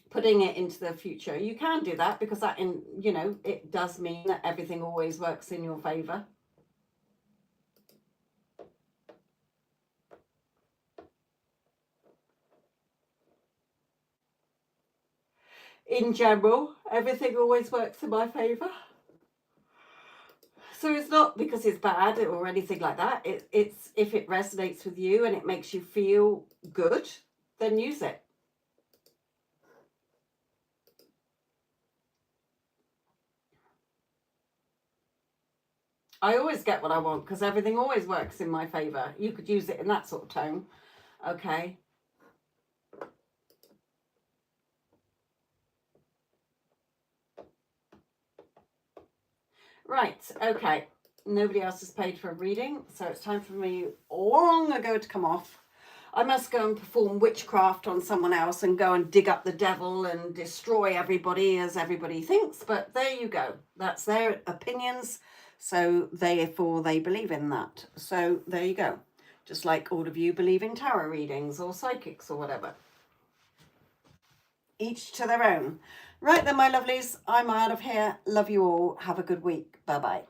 putting it into the future. You can do that because that, you know, it does mean that everything always works in your favor. In general, everything always works in my favor. So it's not because it's bad or anything like that. It's if it resonates with you and it makes you feel good, then use it. I always get what I want because everything always works in my favor. You could use it in that sort of tone. Okay. Right. Okay. Nobody else has paid for a reading, so it's time for me long ago to come off. I must go and perform witchcraft on someone else and go and dig up the devil and destroy everybody as everybody thinks. But there you go. That's their opinions. So therefore they believe in that. So there you go. Just like all of you believe in tarot readings or psychics or whatever. Each to their own. Right then, my lovelies, I'm out of here. Love you all. Have a good week. Bye-bye.